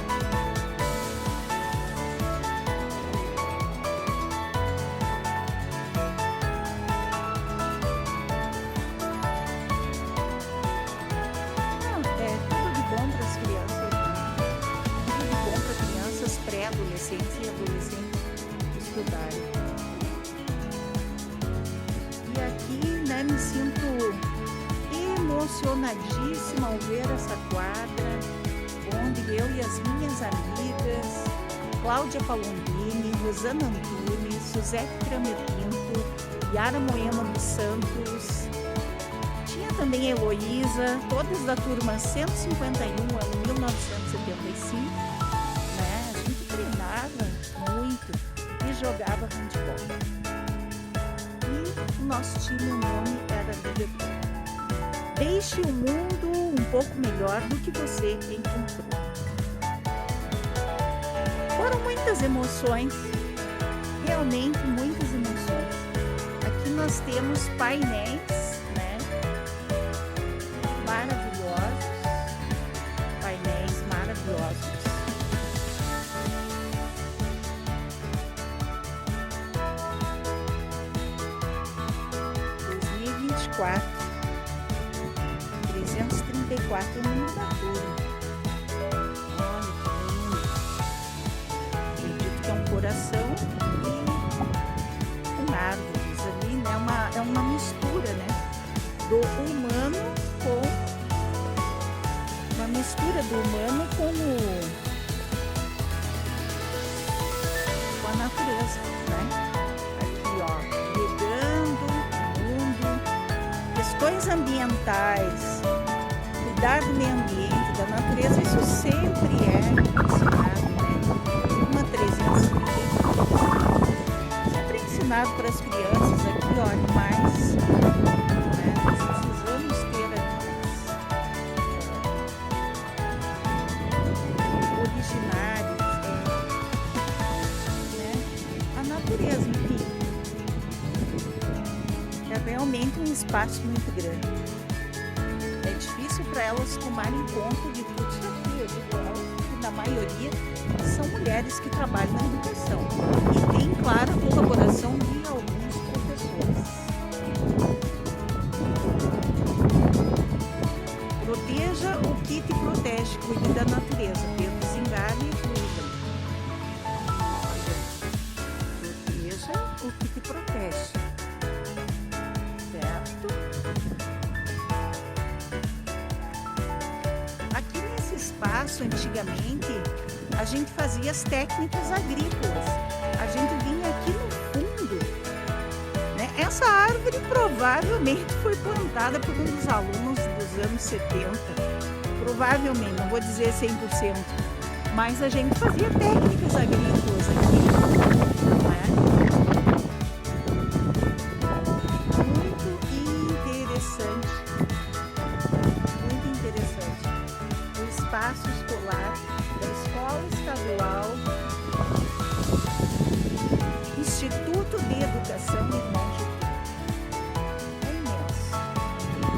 Não, é tudo de bom para as crianças, né? Tudo de bom para crianças pré-adolescentes e adolescentes estudarem. E aqui, né, me sinto emocionadíssima ao ver essa quadra, onde eu e as minhas amigas, Cláudia Palombini, Rosana Antunes, José Kramer Pinto, Yara Moema dos Santos, tinha também Heloísa, todas da turma 151 a 1975, né? A gente treinava muito e jogava handebol. E o nosso time, o nome era Liverpool. Deixe o mundo um pouco melhor do que você encontrou. Foram muitas emoções, realmente muitas emoções. Aqui nós temos painéis, né? Maravilhosos, painéis maravilhosos. (2024) 334 no número da turma. Olha que lindo. Acredito que é um coração e com árvores ali, né? É uma mistura, né? Do humano com... Uma mistura do humano com a natureza, né? Aqui, ó, regando o mundo, questões ambientais, cuidar do meio ambiente, da natureza, isso sempre é ensinado, né? Uma 334. Sempre é ensinado para as crianças aqui, ó, animais, né? Nós precisamos ter animais originários, né? A natureza, enfim, é realmente um espaço muito grande. É difícil para elas tomarem conta de tudo isso aqui. Eu digo elas, porque na maioria são mulheres que trabalham na educação. E tem, claro, a colaboração de alguns professores. Proteja o que te protege, cuide da natureza. Pedro Zingari e William. Proteja o que te protege. Certo? Aqui nesse espaço, antigamente, a gente fazia as técnicas agrícolas. A gente vinha aqui no fundo, né? Essa árvore provavelmente foi plantada por um dos alunos dos anos 70. Provavelmente, não vou dizer 100%, mas a gente fazia técnicas agrícolas aqui, né? Muito interessante. O espaço escolar da Escola Estadual Instituto de Educação Irmão Getúlio. É imenso. Tem a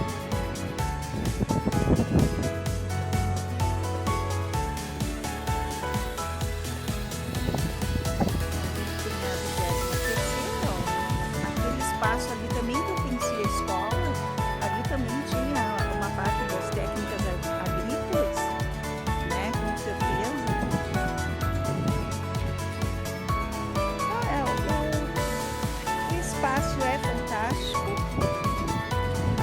23ª, aquele espaço ali também pertencia à escola. Ali também tinha uma parte das técnicas agrícolas, né? Com certeza. O espaço é fantástico.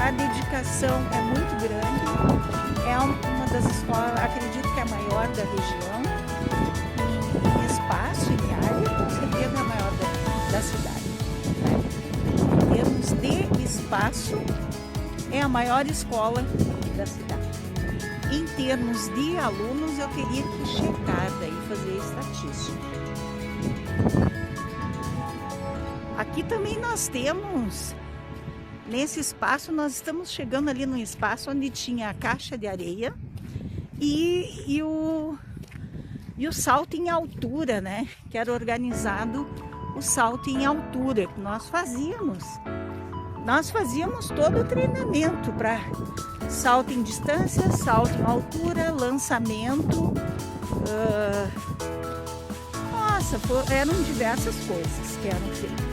A dedicação é muito grande. É uma das escolas, acredito que é a maior da região. Em espaço, em área, com certeza é a maior da cidade, né? Em termos de espaço, é a maior escola da cidade. Em termos de alunos, eu teria que checar daí, fazer estatística. Aqui também nós temos, nesse espaço, nós estamos chegando ali num espaço onde tinha a caixa de areia e o salto em altura, né? Que era organizado o salto em altura que nós fazíamos. Nós fazíamos todo o treinamento para salto em distância, salto em altura, lançamento. Nossa, eram diversas coisas que eram feitas.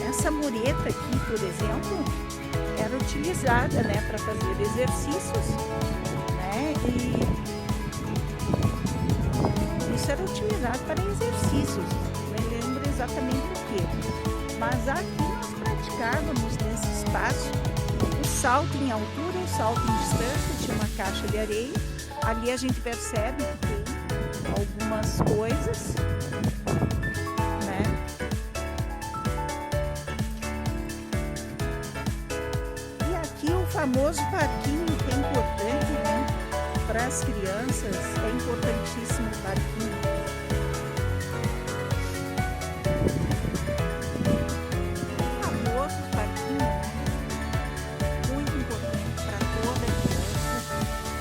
Essa mureta aqui, por exemplo, era utilizada, né, para fazer exercícios, né? E isso era utilizado para exercícios, não lembro exatamente o que, mas aqui nós praticávamos nesse espaço o salto em altura, o salto em distância, tinha uma caixa de areia Ali a gente percebe que tem algumas coisas, né? E aqui o famoso parquinho que é importante, né? Para as crianças é importantíssimo o parquinho. O famoso parquinho, né? Muito importante para toda criança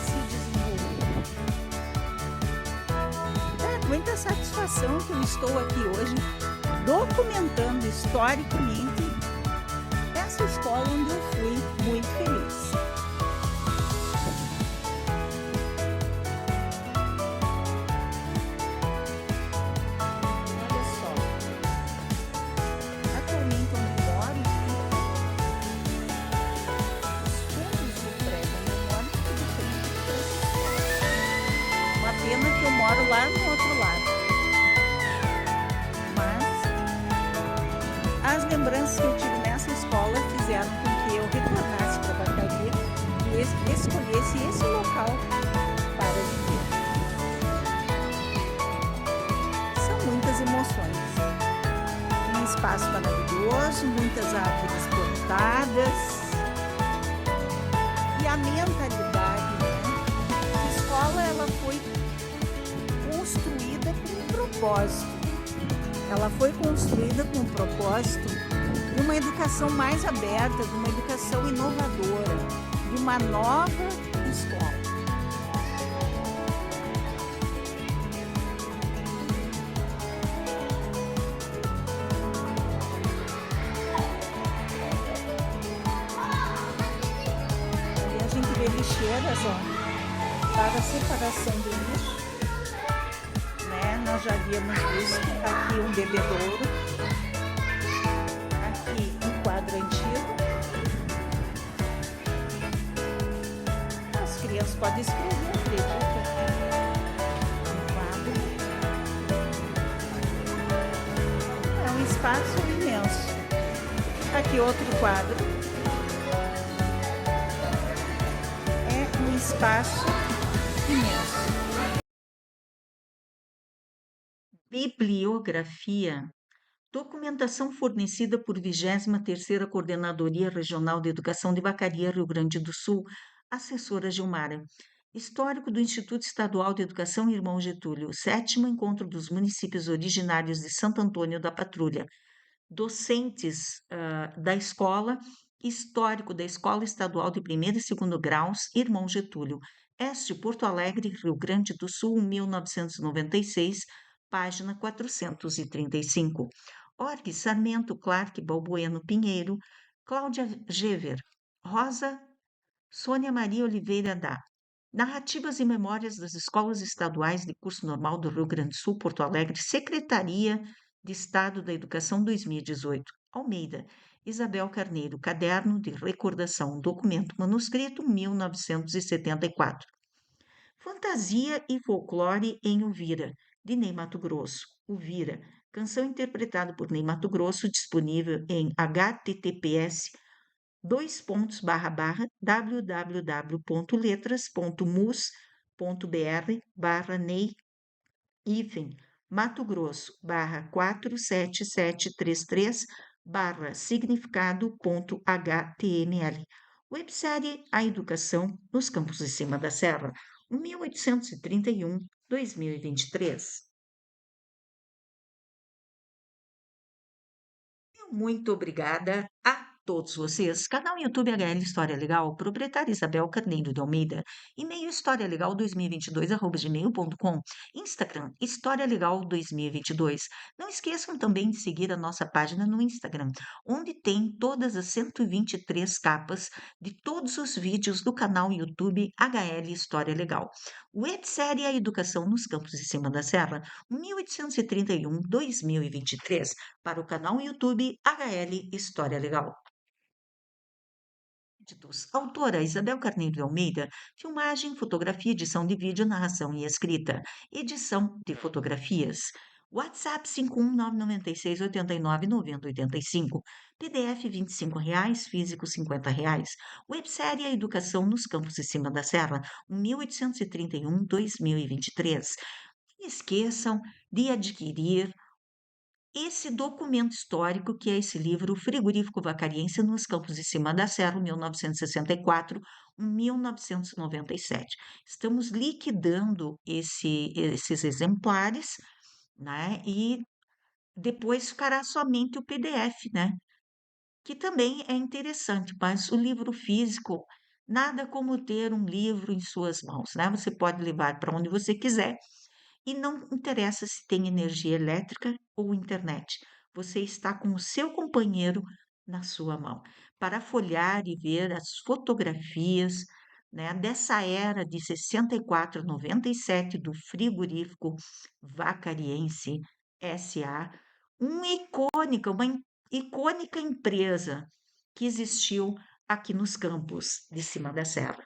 se desenvolver. É muita satisfação que eu estou aqui hoje documentando historicamente essa escola onde eu fui muito feliz. Olha só, atualmente onde moro, os fundos do prédio onde eu moro ficam de frente para essa escola. Uma pena que eu moro lá no outro lado, mas as lembranças que eu tive nessa escola fizeram com que eu retornasse para a Vacaria e escolhesse esse local para viver. São muitas emoções. Um espaço maravilhoso, muitas árvores plantadas e a mentalidade, né? A escola ela foi construída com um propósito. Ela foi construída com o propósito de uma educação mais aberta, de uma educação inovadora, de uma nova escola. E a gente vê lixeiras, ó, para a separação do lixo. Nós já havíamos visto aqui um bebedouro, aqui um quadro antigo. As crianças podem escrever, acredito. Um quadro. É um espaço imenso. Aqui outro quadro. É um espaço imenso. Bibliografia. Documentação fornecida por 23ª Coordenadoria Regional de Educação de Vacaria, Rio Grande do Sul, assessora Gilmara. Histórico do Instituto Estadual de Educação Irmão Getúlio, 7º Encontro dos Municípios Originários de Santo Antônio da Patrulha. Docentes da escola, histórico da Escola Estadual de Primeiro e Segundo Graus, Irmão Getúlio. Este, Porto Alegre, Rio Grande do Sul, 1996, página 435. Org Sarmento, Clark, Balbueno Pinheiro, Cláudia Gever, Rosa, Sônia Maria Oliveira Dá. Narrativas e Memórias das Escolas Estaduais de Curso Normal do Rio Grande do Sul, Porto Alegre, Secretaria de Estado da Educação 2018. Almeida, Isabel Carneiro, Caderno de Recordação, documento manuscrito 1974. Fantasia e Folclore em Uvira, de Ney Matogrosso. Uvira, canção interpretada por Ney Matogrosso, disponível em https://www.letras.mus.br/Ney Mato Grosso /47733/significado.html. Websérie A Educação nos Campos de Cima da Serra, 1831-2023. Muito obrigada a todos vocês. Canal YouTube HL História Legal, proprietária Isabel Carneiro de Almeida, e-mail historialegal2022@gmail.com, Instagram História Legal 2022. Não esqueçam também de seguir a nossa página no Instagram, onde tem todas as 123 capas de todos os vídeos do canal YouTube HL História Legal. Websérie A Educação nos Campos de Cima da Serra, 1831-2023, para o canal YouTube HL História Legal. Autora Isabel Carneiro de Almeida, filmagem, fotografia, edição de vídeo, narração e escrita, edição de fotografias. WhatsApp 51996899085, PDF R$ 25, físico R$ 50. Websérie A Educação nos Campos de Cima da Serra, 1831-2023. Não esqueçam de adquirir esse documento histórico que é esse livro, O Frigorífico Vacariense nos Campos de Cima da Serra, 1964-1997. Estamos liquidando esses exemplares, né? E depois ficará somente o PDF, né? Que também é interessante, mas o livro físico, nada como ter um livro em suas mãos, né? Você pode levar para onde você quiser e não interessa se tem energia elétrica ou internet. Você está com o seu companheiro na sua mão para folhear e ver as fotografias, né, dessa era de 64, 97 do frigorífico Vacariense SA, uma icônica empresa que existiu aqui nos campos de cima da serra.